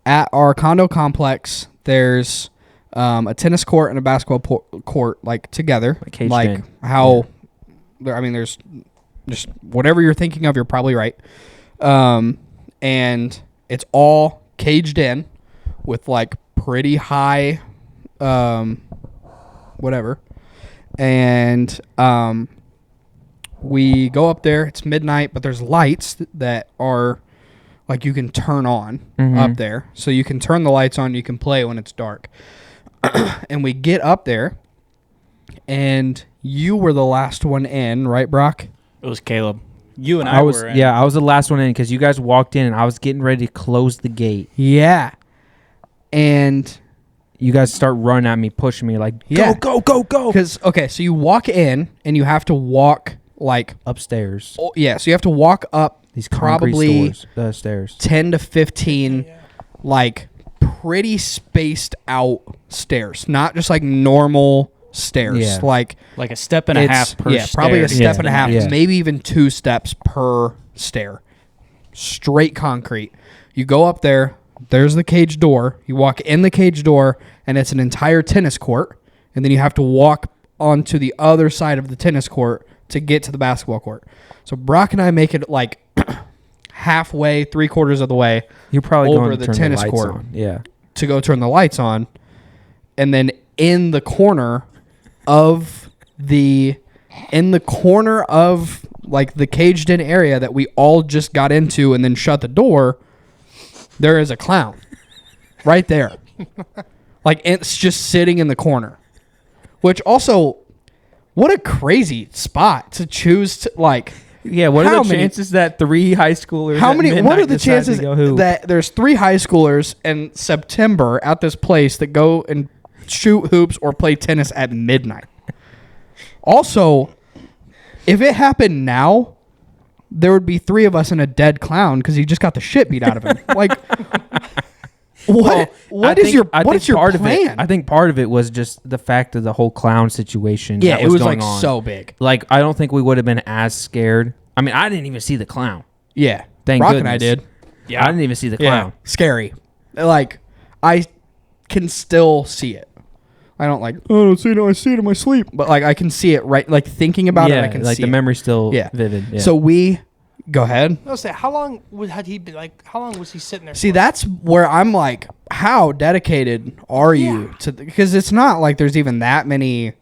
At our condo complex, there's a tennis court and a basketball court like together. Like caged like in. how there, I mean, there's just whatever you're thinking of, you're probably right. And it's all caged in with like pretty high whatever. And we go up there. It's midnight, but there's lights that are like you can turn on up there. So you can turn the lights on. You can play when it's dark. And we get up there, and you were the last one in, right, Brock? It was Caleb. You and I was were in. yeah, I was the last one in because you guys walked in and I was getting ready to close the gate. Yeah. And You guys start running at me, pushing me like, Yeah. go. because, okay, so you walk in, and you have to walk like, Upstairs. so you have to walk up These concrete probably stairs. 10 to 15 like pretty spaced out stairs, not just like normal stairs. Yeah. Like like a step and a half per stair. probably a to step get and to a the half, next. Yeah. maybe even 2 steps per stair. Straight concrete. You go up there, there's the cage door. You walk in the cage door, and it's an entire tennis court, and then you have to walk onto the other side of the tennis court to get to the basketball court. So Brock and I make it like halfway, 3/4 of the way You're probably over going to the turn tennis the lights court. on. Yeah. to go turn the lights on, and then in the corner of like the caged in area that we all just got into and then shut the door, there is a clown right there. Like, it's just sitting in the corner, which also, what a crazy spot to choose to like. Yeah, what How are the many- chances that 3 high schoolers How at many? What midnight are the decide chances to go hoop? that there's 3 high schoolers in September at this place that go and shoot hoops or play tennis at midnight? Also, if it happened now, there would be 3 of us and a dead clown because he just got the shit beat out of him. Like, what is your part plan? of it? I think part of it was just the fact of the whole clown situation. Yeah, that it was going like on. so big. Like, I don't think we would have been as scared. I mean, I didn't even see the clown. Yeah, Thank Brock goodness. and I did. Yeah, I didn't even see the clown. Scary. Like, I can still see it. I don't like. Oh, I don't see it. I see it in my sleep. But like, I can see it right. Like thinking about it, I can like see the it. memory's still Yeah. vivid. Yeah. So we go ahead. I was saying, how long had he been? Like, how long was he sitting there? See, for? that's where I'm like, how dedicated are you to? Because it's not like there's even that many.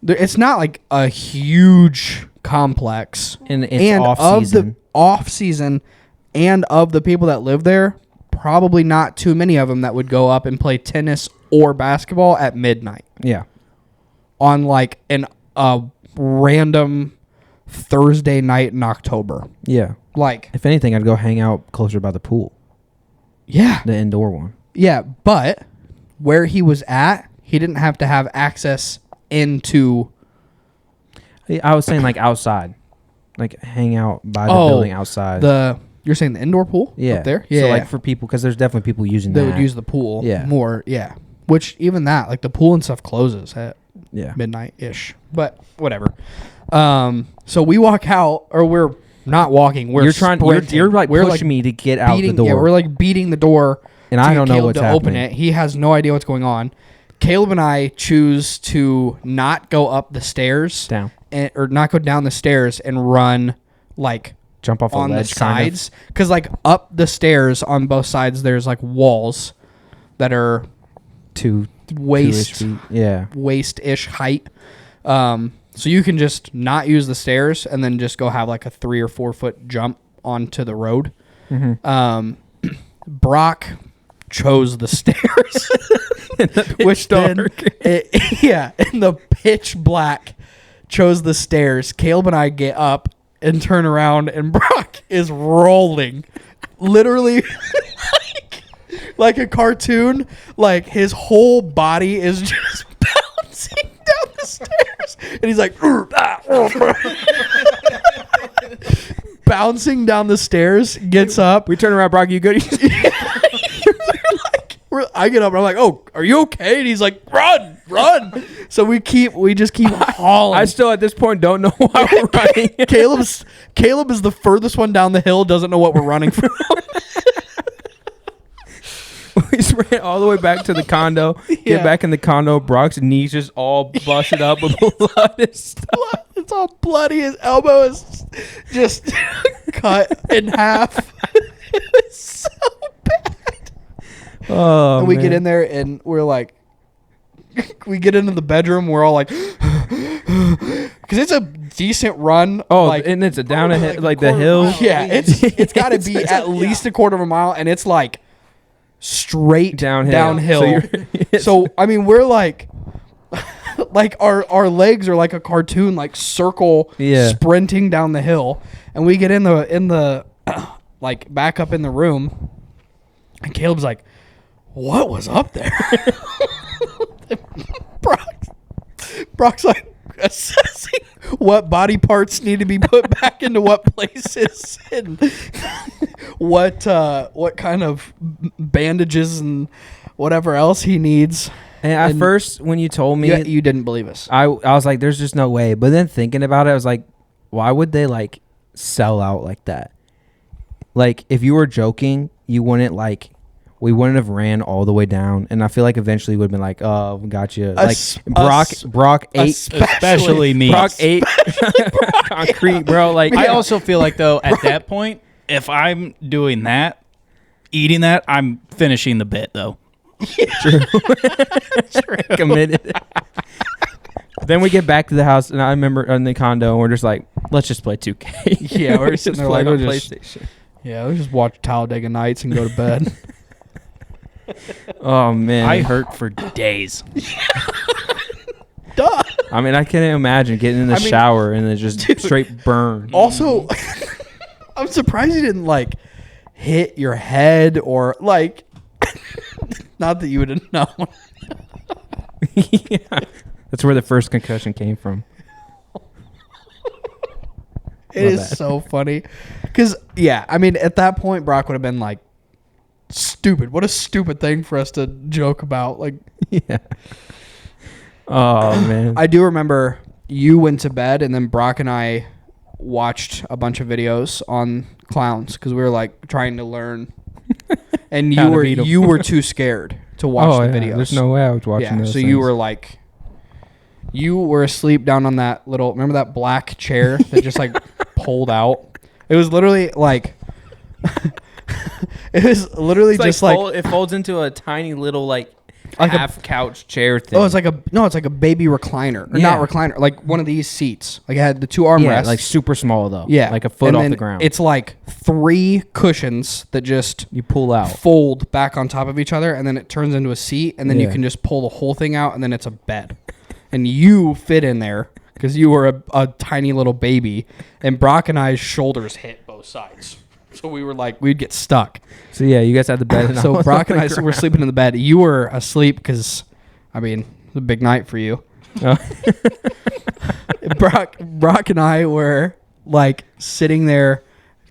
It's not like a huge complex, And it's off season. the off season, and of the people that live there, probably not too many of them that would go up and play tennis or basketball at midnight Yeah. on like a random Thursday night in October. Yeah. Like, If anything, I'd go hang out closer by the pool, yeah, the indoor one. yeah, but where he was at, he didn't have to have access into. I was saying like outside, like hang out by the Oh, building outside. You're saying the indoor pool yeah. up there? So like for people, because there's definitely people using they that. would use the pool Yeah. more, yeah. Which even that, like the pool and stuff closes at Yeah. midnight-ish. But whatever. So we walk out, or we're not walking. We're You're trying. sprinting. You're like we're pushing me to get out beating, the door. Yeah, we're like beating the door. And to I get don't know Caleb what's to open happening. it. He has no idea what's going on. Caleb and I choose to not go up the stairs Down. or not go down the stairs and run like Jump off on a the ledge kind of. sides, because like up the stairs on both sides there's like walls that are Two waist feet. Yeah. waist-ish height, so you can just not use the stairs and then just go have like a 3 or 4 foot jump onto the road. Brock chose the stairs which then in the pitch black chose the stairs. Caleb and I get up and turn around, and Brock is rolling, literally like a cartoon. Like his whole body is just bouncing down the stairs. trucks, and he's like, bouncing down the stairs, gets up. We turn around, Brock, you good? I get up and I'm like, "Oh, are you okay?" And he's like, "Run!" So we just keep hauling. I still at this point don't know why we're running. Caleb is the furthest one down the hill. Doesn't know what we're running from. We just ran all the way back to the condo. Get back in the condo. Brock's knees just all busted up with blood and stuff. It's all bloody. His elbow is just cut in half. It's so bad. Oh, and we man. get in there and we're like, we get into the bedroom. We're all like, because it's a decent run. Oh, like, and it's a down a hill, like the quarter hill. mile. yeah, it's got to be at least a quarter of a mile, and it's like straight downhill. So I mean, we're like our legs are like a cartoon, like circle sprinting down the hill, and we get in the like back up in the room, and Caleb's like, "What was up there?" Brock's like assessing what body parts need to be put back into what places and what kind of bandages and whatever else he needs. And at first, when you told me, you didn't believe us. I was like, "There's just no way." But then thinking about it, I was like, "Why would they like sell out like that? Like, if you were joking, you wouldn't like." We wouldn't have ran all the way down, and I feel like eventually would have been like, "Oh, we got you." Like Brock ate, especially me. Brock ate concrete, bro. Like I also feel like though at that point, if I'm doing that, eating that, I'm finishing the bit though. True. Committed. Then we get back to the house, and I remember in the condo, and we're just like, "Let's just play 2K." Yeah, we're sitting there like, on PlayStation. Yeah, we just watch Talladega Nights and go to bed. Oh man, I hurt for days. Duh. I mean, I can't imagine getting in the shower and then just straight burn. Also, I'm surprised you didn't like hit your head or like. Not that you would have known. Yeah. That's where the first concussion came from. It is so funny. Because, yeah, I mean, at that point, Brock would have been like, stupid. What a stupid thing for us to joke about. Like, yeah. Oh, man. I do remember you went to bed and then Brock and I watched a bunch of videos on clowns because we were like trying to learn. And you were too scared to watch the videos. There's no way I was watching those so things. you were like, you were asleep down on that little, remember that black chair that just like pulled out? It was literally like, it was literally just like, it folds into a tiny little like half couch chair thing. oh, it's like a baby recliner, or not recliner, like one of these seats. Like it had the two armrests, like super small though. yeah, like a foot and off then the ground. It's like 3 cushions that just you pull out, fold back on top of each other, and then it turns into a seat, and then you can just pull the whole thing out, and then it's a bed, and you fit in there because you were a tiny little baby, and Brock and I's shoulders hit both sides. So we were like, we'd get stuck. So yeah, you guys had the bed. And So Brock and I were sleeping in the bed. You were asleep because, I mean, it was a big night for you. Oh. Brock and I were like sitting there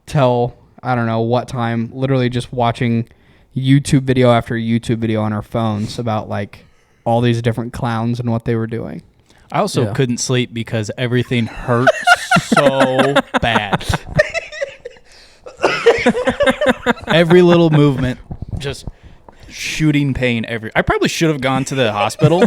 till I don't know what time, literally just watching YouTube video after YouTube video on our phones about like all these different clowns and what they were doing. I also couldn't sleep because everything hurt so bad. Every little movement, just shooting pain. I probably should have gone to the hospital.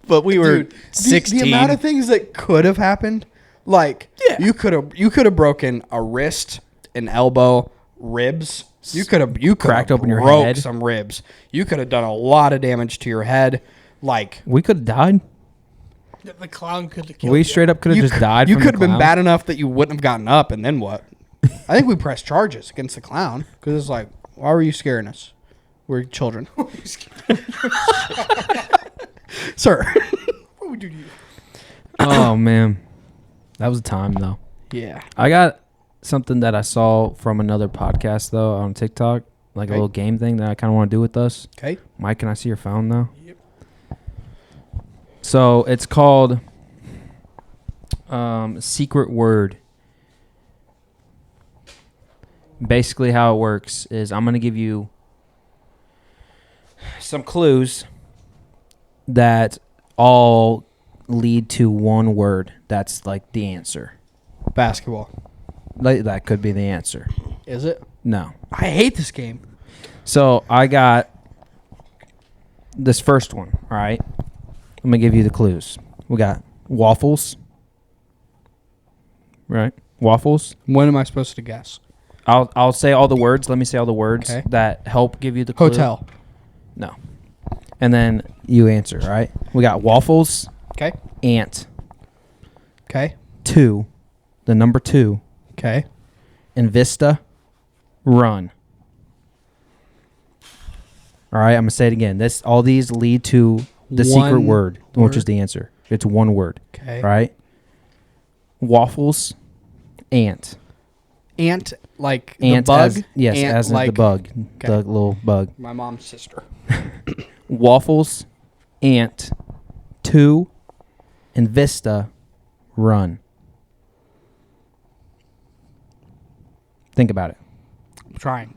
But we were 16. The amount of things that could have happened, like you could have broken a wrist, an elbow, ribs. You could have cracked open your head, some ribs. You could have done a lot of damage to your head. Like we could have died. The clown could have killed We you. straight up could have just died. You from could the have been clown. bad enough that you wouldn't have gotten up, and then what? I think we pressed charges against the clown because it's like, why were you scaring us? We're children. Sir. What would we do to you? Oh man, that was a time though. Yeah. I got something that I saw from another podcast though on TikTok, like a little game thing that I kind of want to do with us. Okay. Mike, can I see your phone though? Yep. So it's called Secret Word. Basically, how it works is I'm going to give you some clues that all lead to one word. That's like the answer. Basketball. That could be the answer. Is it? No. I hate this game. So I got this first one. All right. I'm going to give you the clues. We got waffles. Right? Waffles. When am I supposed to guess? I'll say all the words. Let me say all the words that help give you the clue. Hotel. No. And then you answer, all right? We got waffles, Okay. ant, Okay. 2, the number 2, Okay. and Vista, run. All right, I'm going to say it again. All these lead to the secret One word, which is the answer. It's one word. Okay. All right? Waffles, ant. Ant, like Ant the bug? yes, Ant, as in like the bug. Okay. The little bug. My mom's sister. Waffles, ant, 2, and Vista, run. Think about it. I'm trying.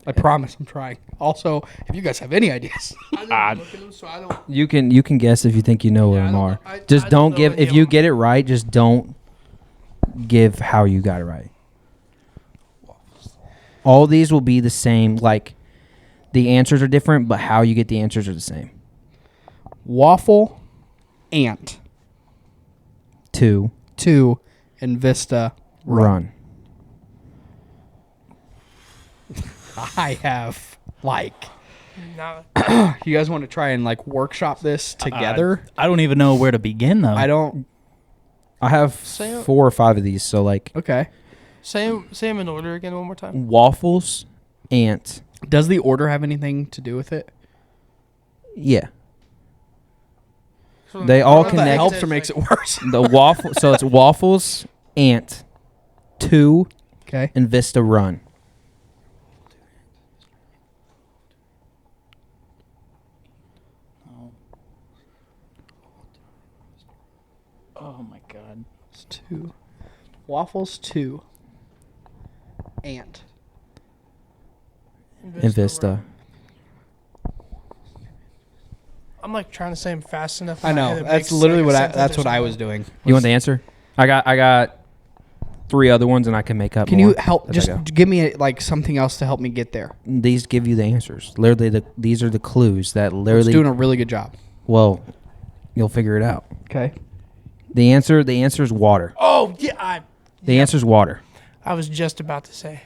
I promise I'm trying. Also, if you guys have any ideas. I didn't look at them, so I don't. You can guess if you think you know what Yeah, I them don't are. know. Just I don't don't know give. any If of you them. get it right, just don't give how you got it right. All these will be the same. Like the answers are different, but how you get the answers are the same. Waffle, ant, 2, 2, and Vista, run. I have, like, Nah, you guys want to try and, like, workshop this together? I don't even know where to begin, though. I don't. I have Say- 4 or 5 of these. So like Okay. say them in order again one more time. waffles, ant. Does the order have anything to do with it? Yeah. So They all That connect- helps or makes it worse. The waffle. So it's waffles, ant, 2, Okay. and Vista, run. Oh my god. It's 2. Waffles, 2. Ant. And Vista. I'm like trying to say them fast enough. I in my know. head it That's makes, literally like, a what I. sentence That's or what I something. was doing. You want the answer? I got 3 other ones, and I can make up. Can more you help? as I Just go. give me like something else to help me get there. These give you the answers. Literally, these are the clues that It's literally. doing a really good job. Well, you'll figure it out. Okay. The answer is water. Oh yeah, The answer is water. I was just about to say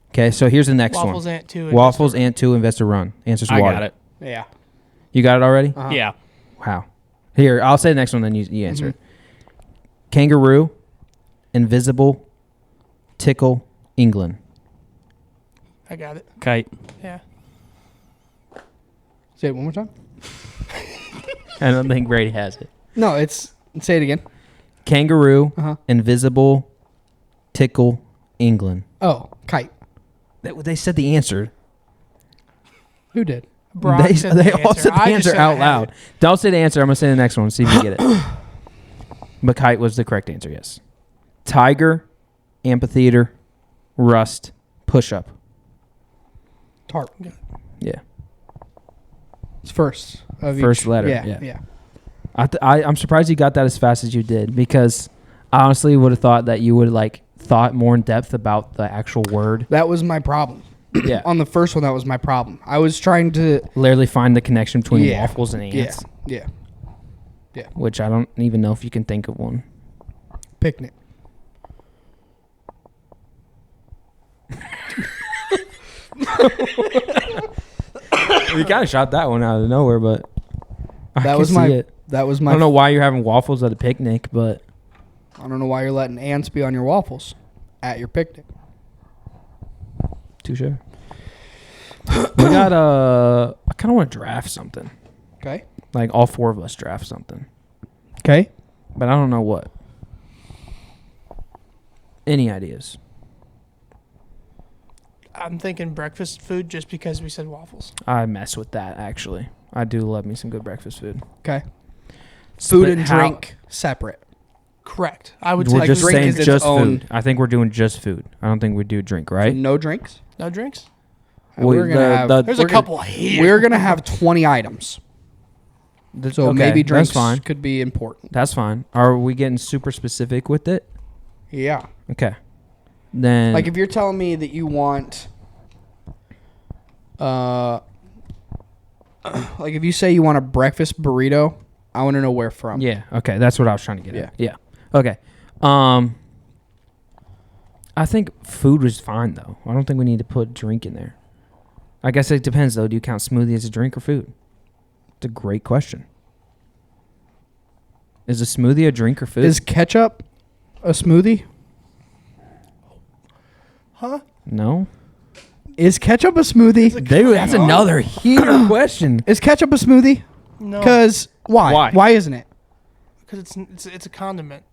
Okay, so here's the next waffles one. ant too. Waffles, ant, 2, Investor, run. Answer's I water. got it. Yeah. You got it already? Uh-huh. Yeah. Wow. Here, I'll say the next one, then you answer it. Kangaroo, invisible, tickle, England. I got it. Kite. Yeah. Say it one more time. I don't think Brady has it. No, it's. Say it again. Kangaroo, Uh-huh. invisible, tickle, England. Oh, kite. They said the answer. Who did? Brock They said the all answer. said the I just answer said I out had loud. it. Don't say the answer. I'm going to say the next one. See if you get it. But kite was the correct answer, yes. Tiger, amphitheater, rust, push-up. Tarp. Yeah. It's first. Of First each. letter, Yeah. yeah. Yeah. I'm surprised you got that as fast as you did, because I honestly would have thought that you would like thought more in depth about the actual word. That was my problem. Yeah. On the first one, that was my problem. I was trying to. Literally find the connection between Yeah. waffles and Yeah. ants, Yeah. which I don't even know if you can think of one. Picnic. You kind of shot that one out of nowhere, but That was my. That was I my. don't know why you're having waffles at a picnic, but I don't know why you're letting ants be on your waffles at your picnic. touche. We got I kind of want to draft something. Okay. Like all 4 of us draft something, Okay. but I don't know what. Any ideas? I'm thinking breakfast food just because we said waffles. I mess with that actually. I do love me some good breakfast food. Okay. food Split and how- drink separate. Correct. I would We're say Like, just drink saying is its just own- food. I think we're doing just food. I don't think we do drink, right? No drinks. no drinks. We're gonna have. There's we're a couple here. We're gonna have 20 items. So okay, maybe that's drinks fine. could be important. That's fine. Are we getting super specific with it? Yeah. Okay. Then Like if you're telling me that you want, like if you say you want a breakfast burrito, I want to know where from. yeah, okay, that's what I was trying to get Yeah. at. Yeah. Okay. I think food was fine though. I don't think we need to put drink in there. I guess it depends though. Do you count smoothie as a drink or food? It's a great question. Is a smoothie a drink or food? Is ketchup a smoothie? Huh? No. Is ketchup a smoothie? Dude, that's another heater question. Is ketchup a smoothie? No. Because why? Why? Why isn't it? Because it's a condiment.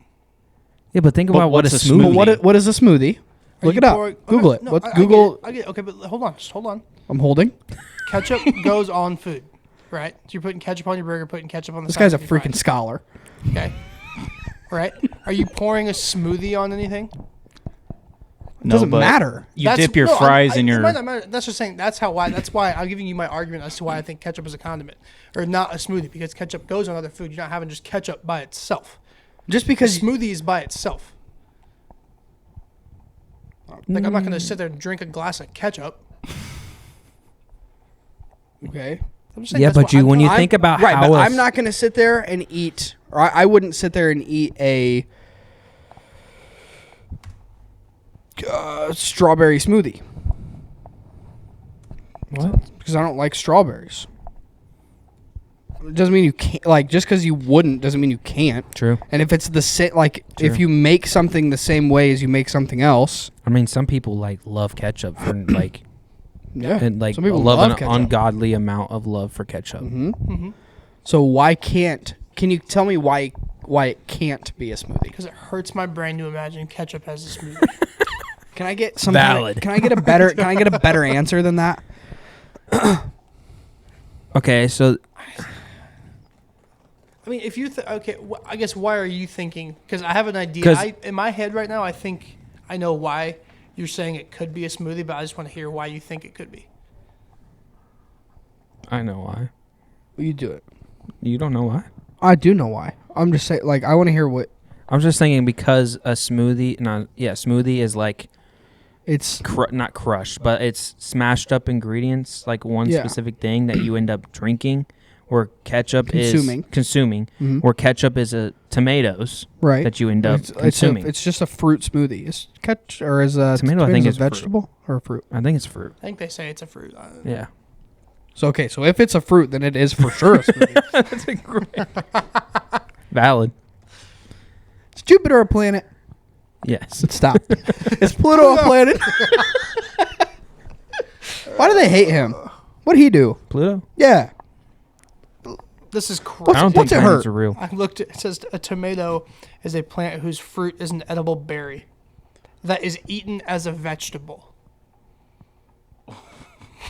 Yeah, but think But about what a what's a smoothie. Well, what is a smoothie? Are Look you it up. pouring- Google okay, it. no, What I Google? get it. Okay, but hold on. Just hold on. I'm holding. Ketchup goes on food, right? So you're putting ketchup on your burger, putting ketchup on the This side guy's a of your freaking fries, scholar. Okay. Right? Are you pouring a smoothie on anything? It doesn't but matter. You dip your fries in It your. might not matter. That's just saying. That's why I'm giving you my argument as to why I think ketchup is a condiment or not a smoothie, because ketchup goes on other food. You're not having just ketchup by itself. Just A because smoothie is by itself. Like I'm not gonna sit there and drink a glass of ketchup. okay. I'm just saying Yeah, that's but what you I'm- when you I'm- think about Right, how but a I'm not going to sit there and eat, or I wouldn't sit there and eat a strawberry smoothie what? because I don't like strawberries. It doesn't mean you can't. Like, just because you wouldn't doesn't mean you can't. True. And if it's the same, like, if True. you make something the same way as you make something else, I mean, some people like love ketchup for like yeah, and like some people love love an ketchup. ungodly amount of love for ketchup. Mm-hmm. So why can't? Can you tell me why it can't be a smoothie? Because it hurts my brain to imagine ketchup as a smoothie. Can I get some? Valid. Can I get a better? Can I get a better answer than that? Okay, so I mean, if you okay, I guess why are you thinking? Because I have an idea. 'Cause- In my head right now, I think I know why you're saying it could be a smoothie, but I just want to hear why you think it could be. I know why. You do it. You don't know why? I do know why. I'm just saying. Like, I want to hear what I'm just thinking because a smoothie, smoothie is like it's. not crushed, but it's smashed up ingredients, like one Yeah. specific thing that you end up drinking, where ketchup Consuming. is consuming, Mhm. where ketchup is a tomatoes Right. that you end up It's consuming. it's just a fruit smoothie. Is or is a Tomato, I think, a is fruit. vegetable or a fruit. I think it's fruit. I think they say it's a fruit. Yeah. So okay, so if it's a fruit, then it is for sure a smoothie. That's a great. Valid. Is Jupiter a planet? Yes. Stop. Is Pluto a planet? Why do they hate him? What did he do? Pluto? Yeah. This is I crazy. don't what's think it planets hurt? are real. I looked. It says a tomato is a plant whose fruit is an edible berry that is eaten as a vegetable.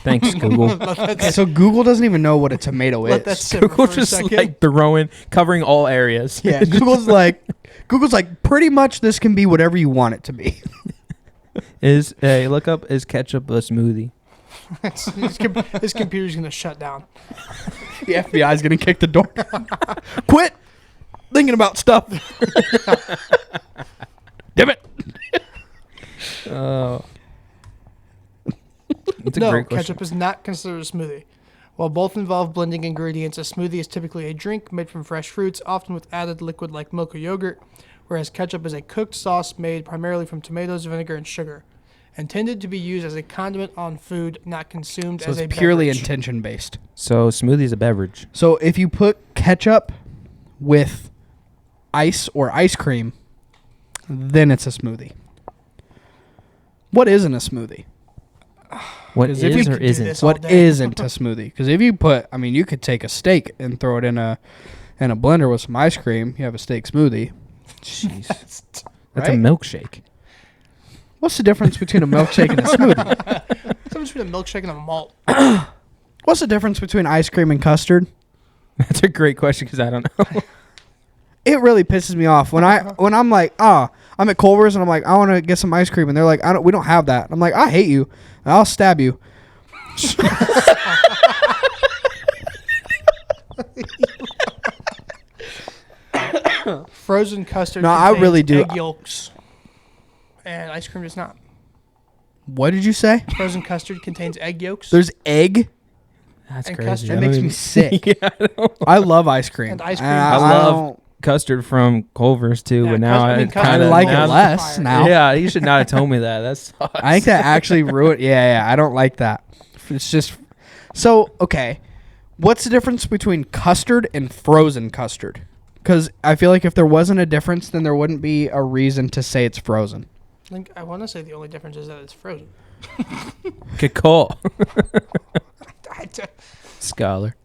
Thanks, Google. Okay, so Google doesn't even know what a tomato Let that is. simmer Google for a just second. like covering all areas. Yeah, Google's like pretty much this can be whatever you want it to be. Look up is ketchup a smoothie? This computer's gonna shut down. The FBI's gonna kick the door. Quit thinking about stuff. Damn it! Oh. That's a No, great question. ketchup is not considered a smoothie. While both involve blending ingredients, a smoothie is typically a drink made from fresh fruits, often with added liquid like milk or yogurt, whereas ketchup is a cooked sauce made primarily from tomatoes, vinegar, and sugar, intended to be used as a condiment on food, not consumed So as a it's purely beverage. intention based. So smoothie is a beverage. So if you put ketchup with ice or ice cream, then it's a smoothie. What isn't a smoothie? What 'Cause is if you or could do isn't? this all What day. isn't a smoothie? Because if you put, I mean, you could take a steak and throw it in a blender with some ice cream. You have a steak smoothie. Jeez. That's Right? a milkshake. What's the difference between a milkshake and a smoothie? Something's between a milkshake and a malt. What's the difference between ice cream and custard? That's a great question because I don't know. It really pisses me off when I'm like, I'm at Culver's and I'm like, I want to get some ice cream, and they're like, we don't have that. I'm like, I hate you. And I'll stab you. Frozen custard. No, I contains really do. Egg yolks, and ice cream does not. What did you say? Frozen custard contains egg yolks. There's egg. That's And crazy. custard. That I makes don't me even- sick. Yeah, I know. I love ice cream. And ice cream. And I I love don't- custard from Culver's too, Yeah, but now I mean, I custard- kind I of like it now- less Fire. now. Yeah, you should not have told me that. That sucks. I think that actually ruined. Yeah, I don't like that. It's just so okay. What's the difference between custard and frozen custard? Because I feel like if there wasn't a difference, then there wouldn't be a reason to say it's frozen. I want to say the only difference is that it's frozen. Good call, I d- scholar.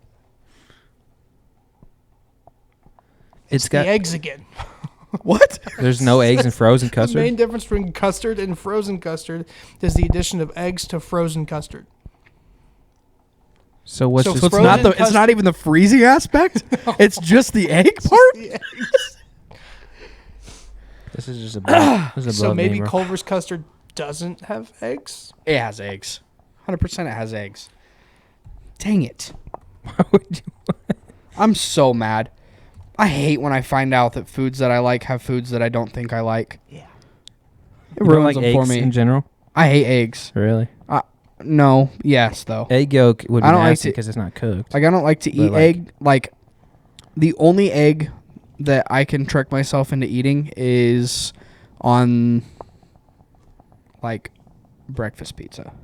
It's It's got. the eggs again. What? There's no eggs in frozen The custard. main difference between custard and frozen custard is the addition of eggs to frozen custard. So what's So this? So it's Frozen not it's not even the freezing aspect. It's just the egg part. The eggs. This is just above. This is So above maybe me, bro. Culver's custard doesn't have eggs? It has eggs. 100% it has eggs. Dang it! Why would you? I'm so mad. I hate when I find out that foods that I like have foods that I don't think I like. Yeah. It You don't ruins like them for eggs me. in general? I hate eggs. Really? No. Yes, though. Egg yolk would be I don't like nasty to- because it's not cooked. Like I don't like to But, eat like- egg. Like the only egg that I can trick myself into eating is on like breakfast pizza.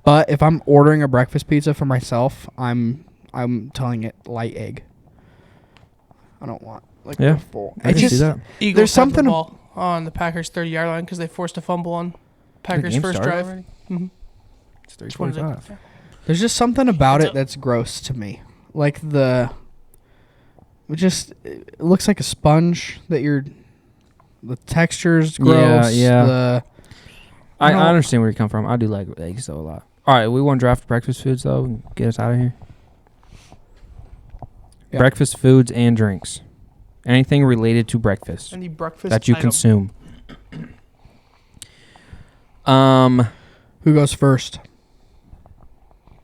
But if I'm ordering a breakfast pizza for myself, I'm telling it light egg. I don't want like Yeah. the full. I It can just see that. Eagles There's have the something- ball on the Packers 30-yard line because they forced a fumble on Packers' game first started drive. already? Mm-hmm. It's Which one is it? 3:45. Yeah. There's just something about It's it that's gross to me. Like it looks like a sponge that the texture's gross. yeah. I No. understand where you come from. I do like eggs though a lot. All right, we want to draft breakfast foods though. And get us out of here. Yeah. Breakfast foods and drinks. Anything related to breakfast Any breakfast that you item. consume. Who goes first?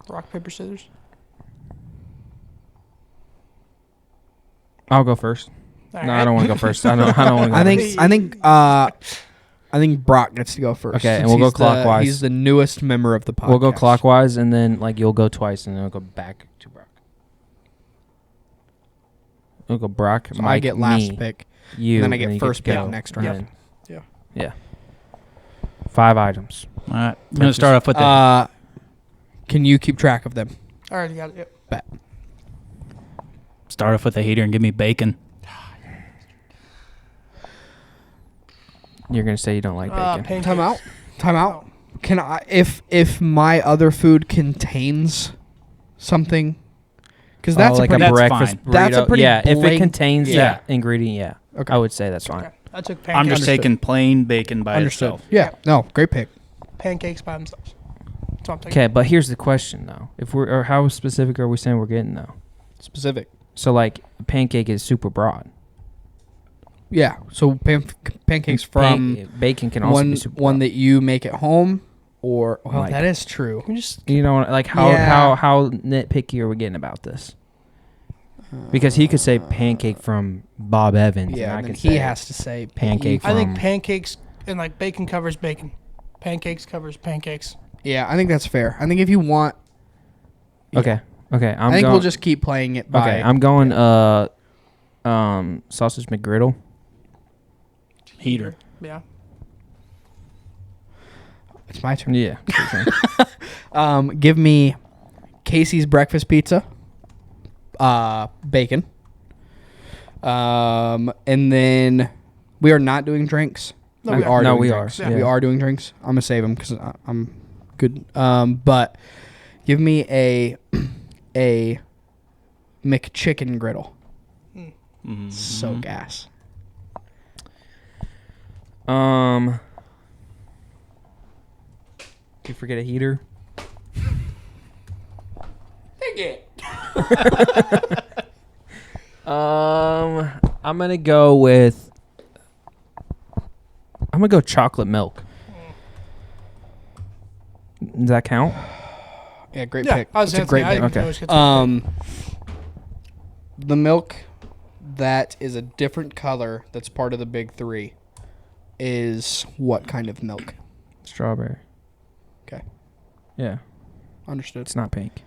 Rock, paper, scissors. I'll go first. All No, right. I don't want to go first. I don't want to go I think Brock gets to go first. Okay, and since we'll go he's clockwise. He's the newest member of the podcast. We'll go clockwise, and then like you'll go twice, and then we'll go back to Brock. We'll go Brock, So Mike, I get last me, pick. you, and then I get you first to pick go. next And round. then- Yeah. Yeah. 5 items. All right. I'm going to start off with the Can you keep track of them? I already got it. Yep. start off with a heater and give me bacon. You're gonna say you don't like bacon. Pancakes. Time out. Can I if my other food contains something? Because that's like a pretty That's breakfast fine. burrito. That's a pretty yeah. If it blank- contains Yeah. that ingredient, yeah, Okay. I would say that's fine. Okay. I took pancakes. I'm just Understood. taking plain bacon by understood. itself. Yeah. No. Great pick. pancakes by themselves. That's what I'm taking. Okay, but here's the question though: if we're or how specific are we saying we're getting though? Specific. So like pancake is super broad. Yeah. So pancakes from bacon can also be one super one broad. that you make at home, or well, Like- that is true. Can we just You know, like how Yeah. how nitpicky are we getting about this? Because he could say pancake from Bob Evans. and Yeah. I And then could he say has to say pancake I think from- pancakes and like bacon covers bacon. Pancakes covers pancakes. Yeah, I think that's fair. I think if you want, yeah. Okay. Okay. I think we'll just keep playing it by. Okay. I'm going sausage McGriddle. Heater. Yeah. It's my turn. Yeah. Give me Casey's breakfast pizza, bacon, and then we are not doing drinks. No, we we are. are. No, doing we drinks. are. We Yeah. are doing drinks. I'm gonna save them because I'm good. But give me a McChicken griddle. Mm-hmm. So gas. You forget a heater. I'm gonna go with. I'm gonna go chocolate milk. Does that count? Yeah, great Yeah, pick. I was It's a gonna great say, I pick. didn't Okay. know it was gonna be The milk that is a different color that's part of the big three is what kind of milk? Strawberry. Okay. Yeah, Understood. it's not pink.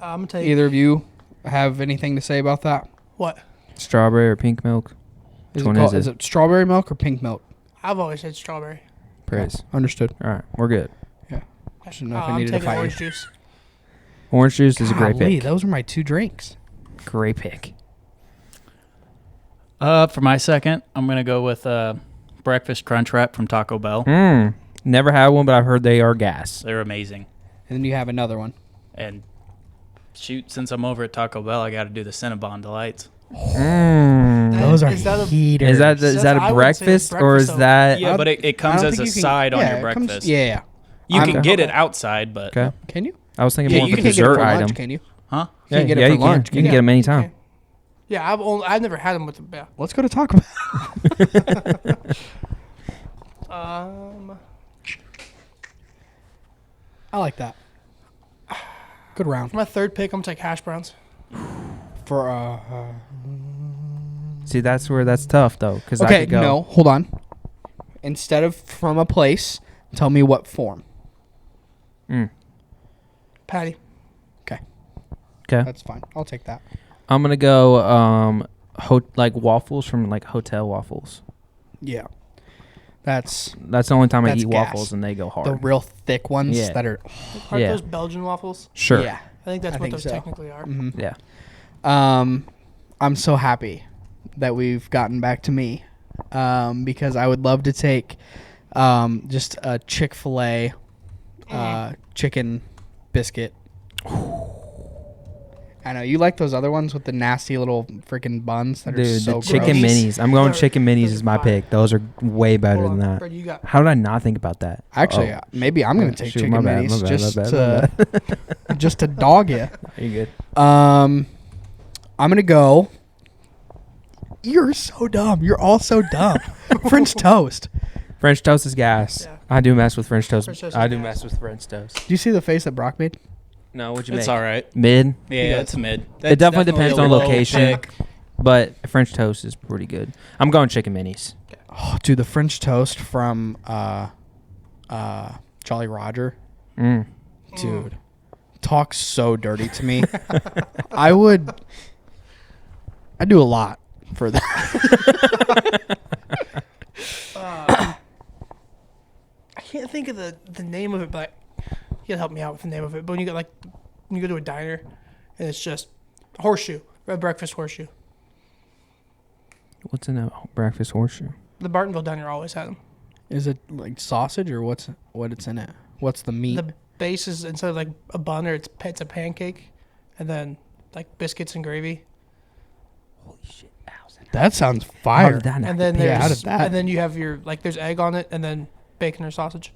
I'm gonna take Either of you have anything to say about that? what? Strawberry or pink milk? Is Which one it, called, is is it strawberry milk or pink milk? I've always said strawberry. Praise. Understood. All right, we're good. Just didn't know if I I'm needed to taking fight orange you. juice. Orange juice is a great Golly, pick. those were my 2 drinks. Great pick. For my second, I'm gonna go with breakfast crunch wrap from Taco Bell. Never had one, but I've heard they are gas. They're amazing. And then you have another one. And shoot, since I'm over at Taco Bell, I got to do the Cinnabon Delights. Those are Is that a- heaters. Is that That's- a I wouldn't say it's breakfast or is breakfast, though. that? Yeah, but it I comes don't as think a you can- side on yeah, your it comes- breakfast. yeah. You I'm- can get it outside, but Okay. Can you? I was thinking Yeah, more you of a can't get it dessert for item. lunch, can you? huh? You can get it yeah, for you lunch. can. You can get them anytime. Okay. Yeah, I've never had them with the yeah. Let's go to Taco Bell. I like that. Good round. For my third pick, I'm gonna take hash browns. For See, that's where that's tough though, because I okay, could go. no, hold on. Instead of from a place, tell me what form. Patty. Okay, Okay, that's fine. I'll take that. I'm gonna go like waffles from like hotel waffles. Yeah, that's That's the only time I That's eat gas. waffles, and they go hard. the real thick ones Yeah. that are. Aren't Yeah. those Belgian waffles? Sure. Yeah. I think that's I what think those so. technically are. Mhm. Yeah. I'm so happy that we've gotten back to me, because I would love to take, just a Chick-fil-A, chicken biscuit. I know you like those other ones with the nasty little freaking buns that are Dude, so the chicken gross. minis. I'm going Those are- chicken minis those is are my fire. pick. Those are way better Hold than on, that. Brad, you got How did I not think about that? Actually, Oh. maybe I'm gonna take Shoot, chicken my bad, minis my just bad, my to just to dog you. Are you good? I'm gonna go. You're so dumb. You're all so dumb. French toast. French toast is gas. Yeah. I do mess with French toast. French toast I is do gas. mess with French toast. Do you see the face that Brock made? No, what'd you It's make? all right. Mid, Yeah, it's a mid. It That's definitely depends a on low location. pick. but French toast is pretty good. I'm going chicken minis. Oh, dude, the French toast from Jolly Roger. Dude, talks so dirty to me. I'd do a lot for that. I can't think of the name of it, but you gotta help me out with the name of it. But when you when you go to a diner, and it's just horseshoe, red breakfast horseshoe. What's in a breakfast horseshoe? The Bartonville diner always had them. Is it like sausage or what it's in it? What's the meat? The base is instead of like a bun or it's a pancake, and then like biscuits and gravy. Holy shit! That sounds How fire. did that not And then get picked? Yeah, how there's did that- and then you have your like there's egg on it, and then bacon or sausage.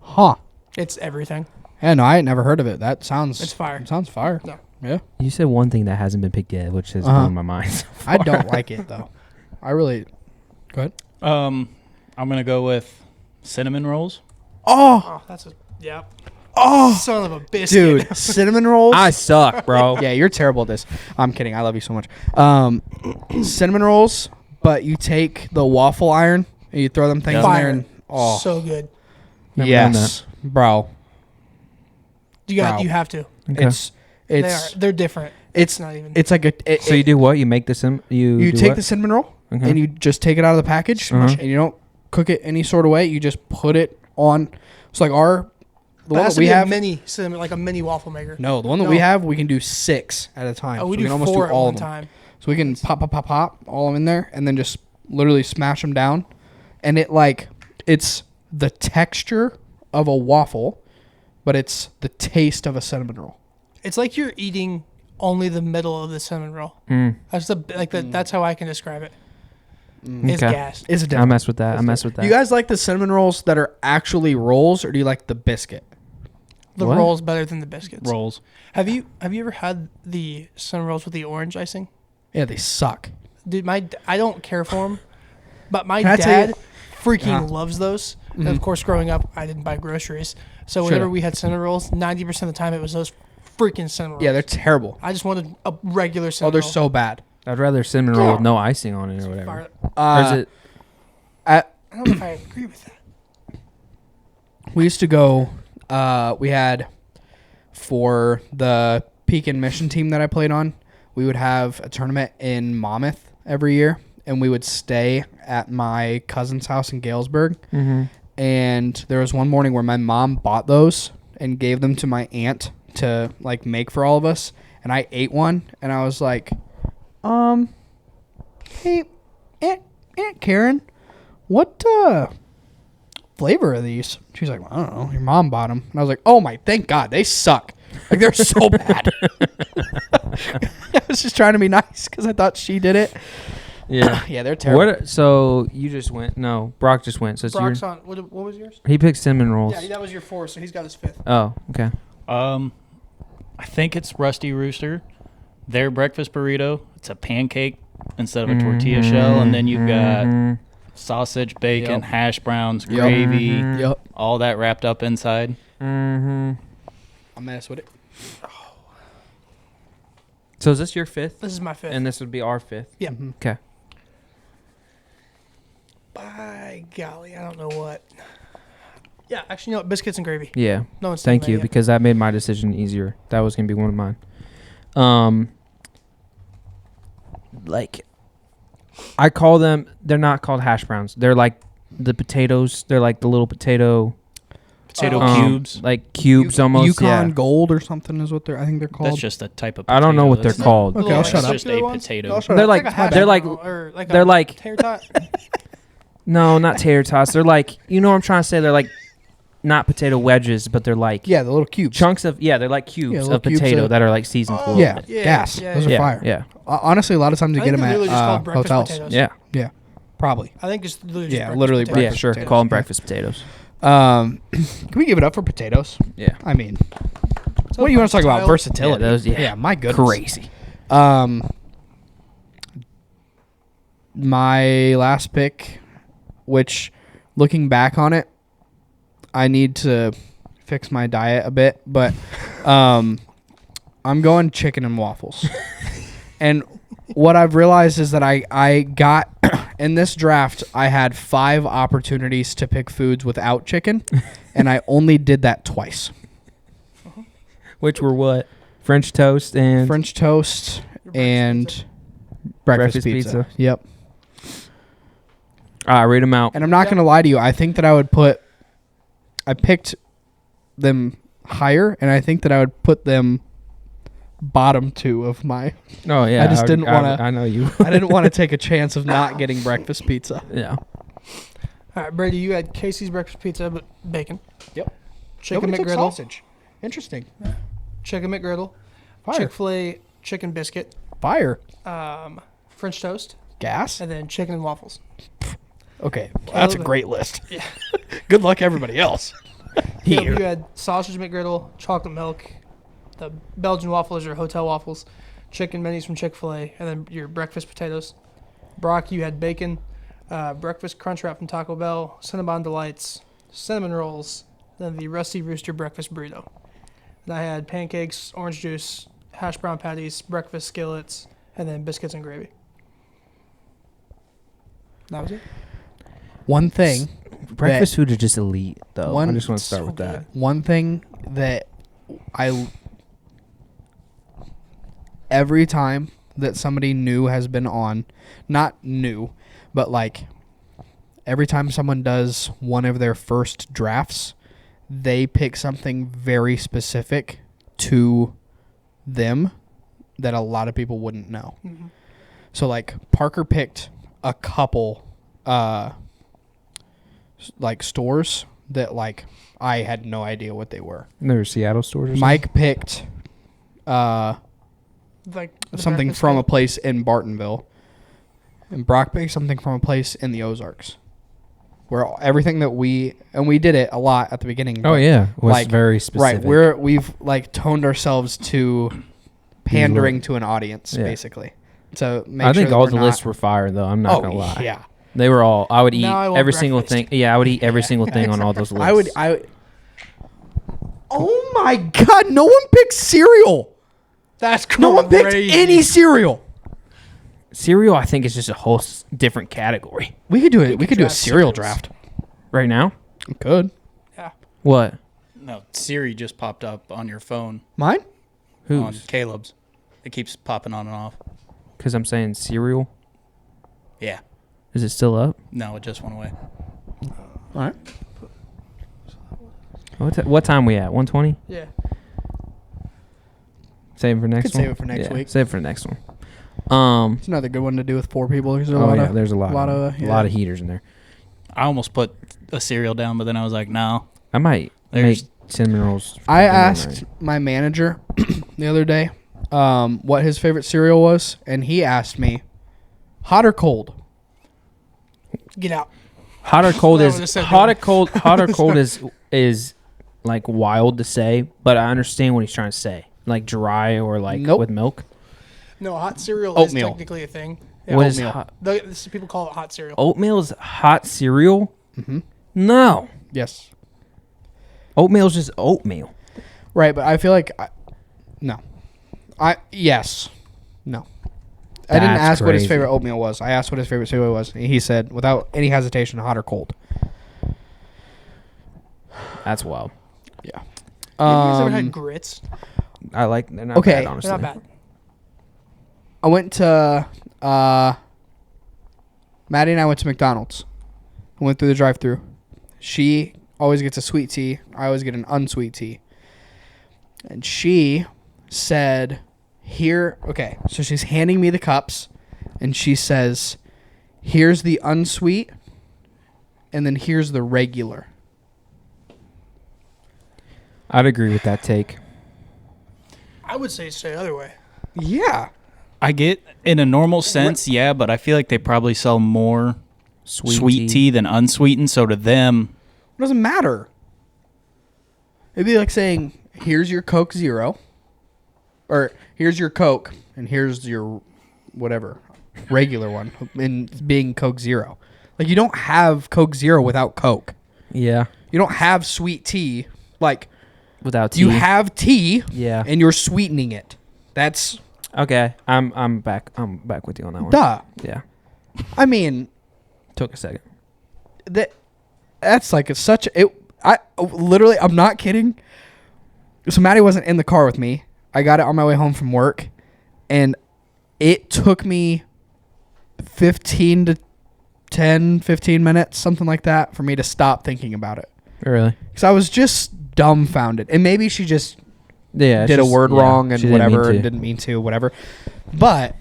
Huh. It's everything. Yeah, no, I ain't never heard of it. That sounds. It's fire. It sounds fire. No. Yeah. You said one thing that hasn't been picked yet, which has Uh-huh. blown my mind. So I far. don't like it though. I really. Go ahead. I'm gonna go with cinnamon rolls. Oh, Oh, that's a yeah. oh, Son of a biscuit. dude, cinnamon rolls. I suck, bro. Yeah, you're terrible at this. I'm kidding. I love you so much. Cinnamon rolls, but you take the waffle iron and you throw them things in Fire. there and oh, So good. Never done yes, bro. Wow. You have to. Okay. They're different. It's not even. it's like So you do what? You make the You you do take what? the cinnamon roll Okay. and you just take it out of the package Uh-huh. and you don't cook it any sort of way. You just put it on. It's like the But it one has that to we be have. a mini cinnamon, like a mini waffle maker. No, the one that No. we have, we can do 6 at a time. Oh, we so do can almost 4 do at all one of them. time. So we can pop all them in there and then just literally smash them down. And it's the texture of a waffle, but it's the taste of a cinnamon roll. It's like you're eating only the middle of the cinnamon roll. That's That's how I can describe it. It's Okay. gas. Is it I different? mess with that. I mess with that. Do you guys like the cinnamon rolls that are actually rolls, or do you like the biscuit? The What? roll's better than the biscuits. Rolls. Have you ever had the cinnamon rolls with the orange icing? Yeah, they suck. Dude, I don't care for them, but my Can I tell you- dad freaking loves those. And of course, growing up, I didn't buy groceries, so whenever we had cinnamon rolls, 90% of the time it was those freaking cinnamon rolls. Yeah, they're terrible. I just wanted a regular Oh, cinnamon they're roll. so bad. I'd rather cinnamon roll with no icing on it or whatever. Or is it? I don't know if I agree with that. We used to go. We had for the Pekin Mission team that I played on. We would have a tournament in Monmouth every year, and we would stay at my cousin's house in Galesburg. Mm-hmm. And there was one morning where my mom bought those and gave them to my aunt to like make for all of us. And I ate one, and I was like, hey, Aunt Karen, what flavor are these? She's like, well, I don't know. Your mom bought them. And I was like, oh my, thank God, they suck. Like, they're so bad. I was just trying to be nice because I thought she did it. Yeah. Yeah, they're terrible. What? So you just went? No, Brock just went. So it's Brock's on. What was yours? he picked cinnamon rolls. Yeah, that was your 4, so he's got his 5th. Oh, okay. I think it's Rusty Rooster. Their breakfast burrito. It's a pancake instead of a tortilla shell, and then you've got sausage, bacon, Yep. hash browns, Yep. gravy, Yep. all that wrapped up inside. Mm-hmm. I'll mess with it. So is this your 5th? This is my 5th. And this would be our 5th. Yeah. Okay. By golly, I don't know what. Yeah, actually, you know what? Biscuits and gravy. Yeah. No one's Thank saying you, that yet. because that made my decision easier. That was gonna be one of mine. Like, I call them. They're not called hash browns. They're like the potatoes. They're like the little potato Cubes. like cubes almost. Yukon Yeah. Gold or something is what I think they're called. That's just a type of potato. I don't know what they're That's not- called. Okay, Little, I'll like, shut It's up. just circular a ones? potato. I'll shut They're up. like a hash they're like brown or like they're a like- tater tot. no, not tater tots. They're like, you know what I'm trying to say. They're like not potato wedges, but they're like Yeah, the little cubes. chunks of they're like cubes little of cubes potato of- that are like seasoned. a little Yeah, bit. Yeah, gas. yeah, Those yeah. are fire. Yeah. Honestly, a lot of times you I get think them they're at literally just called breakfast hotels. potatoes. Yeah. Yeah, probably. I think just literally just Yeah, breakfast literally potatoes. Yeah, breakfast sure. potatoes. Call them Yeah. breakfast potatoes. Can we give it up for potatoes? Yeah. I mean, So what do you want to talk about? versatile. Versatility. Yeah, those- My goodness. Crazy. My last pick, which looking back on it, I need to fix my diet a bit, but I'm going chicken and waffles. And what I've realized is that I got in this draft, I had 5 opportunities to pick foods without chicken, and I only did that twice. Which were what? French toast and French toast Your breakfast and pizza. breakfast, Breakfast pizza. pizza. Yep. All right, read them out. And I'm not going to lie to you. I think that I picked them higher, and I think that I would put them bottom 2 of my. Oh yeah, I just didn't wanna- I know you. I didn't want to take a chance of not getting breakfast pizza. Yeah. All right, Brady, you had Casey's breakfast pizza, but bacon. Yep. Chicken Nobody took McGriddle. sausage. Interesting. Chicken McGriddle. Fire. Chick-fil-A chicken biscuit. Fire. French toast. Gas. And then chicken and waffles. Okay. That's a Caleb. great list. Yeah. Good luck, everybody else. Caleb, Here. you had sausage McGriddle, chocolate milk, the Belgian waffles or hotel waffles, chicken minis from Chick-fil-A, and then your breakfast potatoes. Brock, you had bacon, breakfast crunch wrap from Taco Bell, Cinnabon Delights, cinnamon rolls, then the Rusty Rooster breakfast burrito. And I had pancakes, orange juice, hash brown patties, breakfast skillets, and then biscuits and gravy. That was it. One thing. Breakfast food is just elite, though. One- I just want to start so with that. One thing that every time that somebody new has been on, not new, but like every time someone does one of their first drafts, they pick something very specific to them that a lot of people wouldn't know. Mm-hmm. So like Parker picked a couple like stores that like I had no idea what they were. There's Seattle stores. Or Mike picked Like the something breakfast from a skillet. place in Bartonville, and Brock picked something from a place in the Ozarks, where everything that we did it a lot at the beginning. Oh but, yeah, was like, very specific. we've like toned ourselves to pandering to an audience Yeah. basically. to make I think sure all that the we're lists not, were fire though. I'm not gonna lie. Yeah. They were all. I would eat Now I want every single breakfast. thing. Yeah, I would eat every single thing on all those lists. I would. Oh my God! No one picked cereal. That's crazy. No one picked any cereal. Cereal, I think, is just a whole different category. We could do it. We could do a draft cereal cereals. draft. Right now, We could. Yeah. what? No, Siri just popped up on your phone Mine? on Who's? Caleb's. It keeps popping on and off. Because I'm saying cereal. Yeah. Is it still up? No, it just went away. All right. What time we at? 1:20. Yeah. Save it for next Could one. save it for next week. Save it for the next one. It's another good one to do with 4 people. There's a Oh lot yeah, of, there's a lot yeah. of heaters in there. I almost put a cereal down, but then I was like, no. I might There's- make cinnamon rolls. for I dinner asked tonight. my manager the other day what his favorite cereal was, and he asked me, hot or cold? Get out. Hot or cold That is would've said hot no. or cold. Hot or cold is like wild to say, but I understand what he's trying to say. Like dry or like Nope. with milk. No, hot cereal Oatmeal. is technically a thing. Yeah, What is oatmeal. hot? People call it hot cereal. Oatmeal is hot cereal? Mm-hmm. No. Yes. Oatmeal is just oatmeal. Right, but I feel like no. Yes. No. I didn't That's ask what his crazy. favorite oatmeal was. I asked what his favorite cereal was, and he said, without any hesitation, hot or cold. That's wild. Yeah. You guys ever Um, had grits? I like. They're not Okay. bad, They're honestly. not bad. I went to Maddie and I went to McDonald's. I went through the drive-thru. She always gets a sweet tea. I always get an unsweet tea. And she said, "Here, okay." So she's handing me the cups, and she says, "Here's the unsweet, and then here's the regular." I'd agree with that take. I would say the other way. Yeah. I get in a normal sense, yeah, but I feel like they probably sell more sweet tea than unsweetened. So to them, It doesn't matter. It'd be like saying, "Here's your Coke Zero," or "Here's your Coke, and here's your whatever regular one," and being Coke Zero. Like, you don't have Coke Zero without Coke. Yeah. You don't have sweet tea. Like, Without tea. you have tea, Yeah. and you're sweetening it. That's Okay. I'm back. I'm back with you on that one. duh. Yeah. I mean, Took a second. that's like such it. I literally, I'm not kidding. So Maddie wasn't in the car with me. I got it on my way home from work, and it took me 15 minutes, something like that, for me to stop thinking about it. Really? Because I was just dumbfounded. And maybe she just Yeah. did a word wrong she and didn't whatever, mean and to. didn't mean to, whatever. But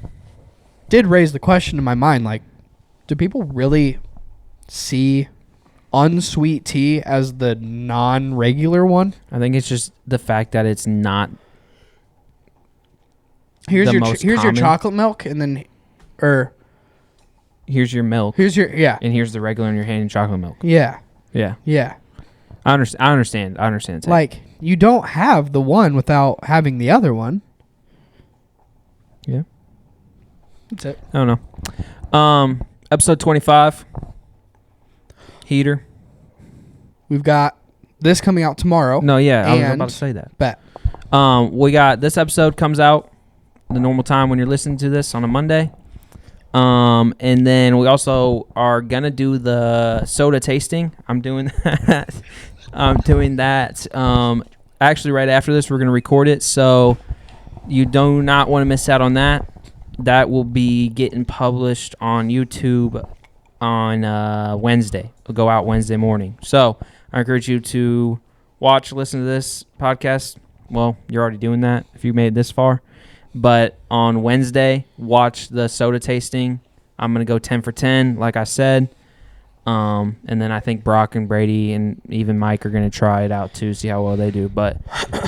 did raise the question in my mind, like, do people really see unsweet tea as the non-regular one? I think it's just the fact that it's not. Here's The your most here's your common. chocolate milk, and then, or Here's your milk, here's your and here's the regular in your hand and chocolate milk. yeah. Yeah. I understand. I understand. Like, you don't have the one without having the other one. Yeah. That's it. I don't know. Episode 25. Heater. We've got this coming out tomorrow. No, yeah, I was And- about to say that. Bet. We got this episode comes out the normal time when you're listening to this on a Monday. And then we also are gonna do the soda tasting. I'm doing that. Actually, right after this, we're gonna record it, so you do not want to miss out on that. That will be getting published on YouTube on Wednesday. It'll go out Wednesday morning. So I encourage you to watch, listen to this podcast. Well, you're already doing that if you made it this far. But on Wednesday, watch the soda tasting. I'm going to go 10 for 10, like I said. And then I think Brock and Brady and even Mike are going to try it out too, see how well they do. But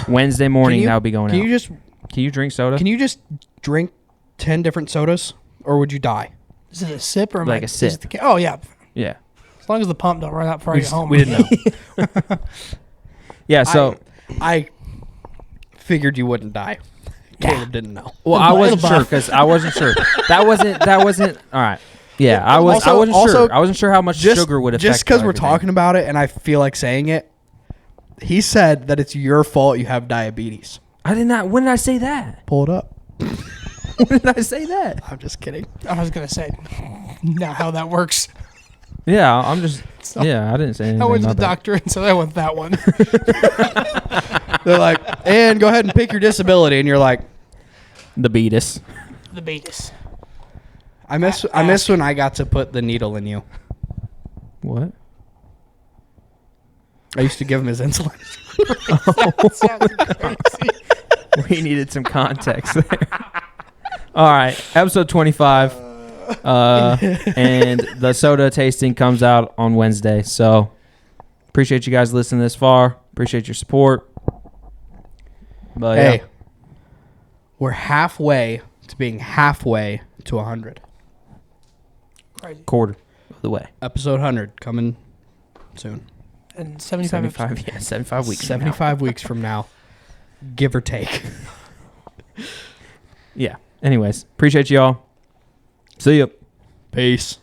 Wednesday morning, that'll be going out. Can you drink soda? Can you just drink 10 different sodas, or would you die? Is it a sip or am Like I- a sip. is it the oh yeah. Yeah. As long as the pump don't run out before I get home. We didn't know. Yeah, so I figured you wouldn't die. Caleb didn't know. Well, I wasn't sure because I wasn't sure. That wasn't. All right. Yeah, I wasn't sure. I wasn't sure how much sugar would affect. Just because we're everything. talking about it, and I feel like saying it, he said that it's your fault you have diabetes. I did not. When did I say that? Pull it up. When did I say that? I'm just kidding. I was gonna say, not how that works. Yeah, I'm just. Yeah, I didn't say anything. I went to the about that. doctor and said I want that one. They're like, and go ahead and pick your disability, and you're like, The beatus. The beatus. I miss when I got to put the needle in you. What? I used to give him his insulin. That sounds crazy. We needed some context there. All right, episode 25, and the soda tasting comes out on Wednesday. So appreciate you guys listening this far. Appreciate your support. But Hey, yeah. we're halfway to being halfway to 100. Crazy. Quarter of the way. Episode 100 coming soon. And 75. 75, yeah, 75 weeks. 75 weeks from now, give or take. Yeah. Anyways, appreciate y'all. See ya. Peace.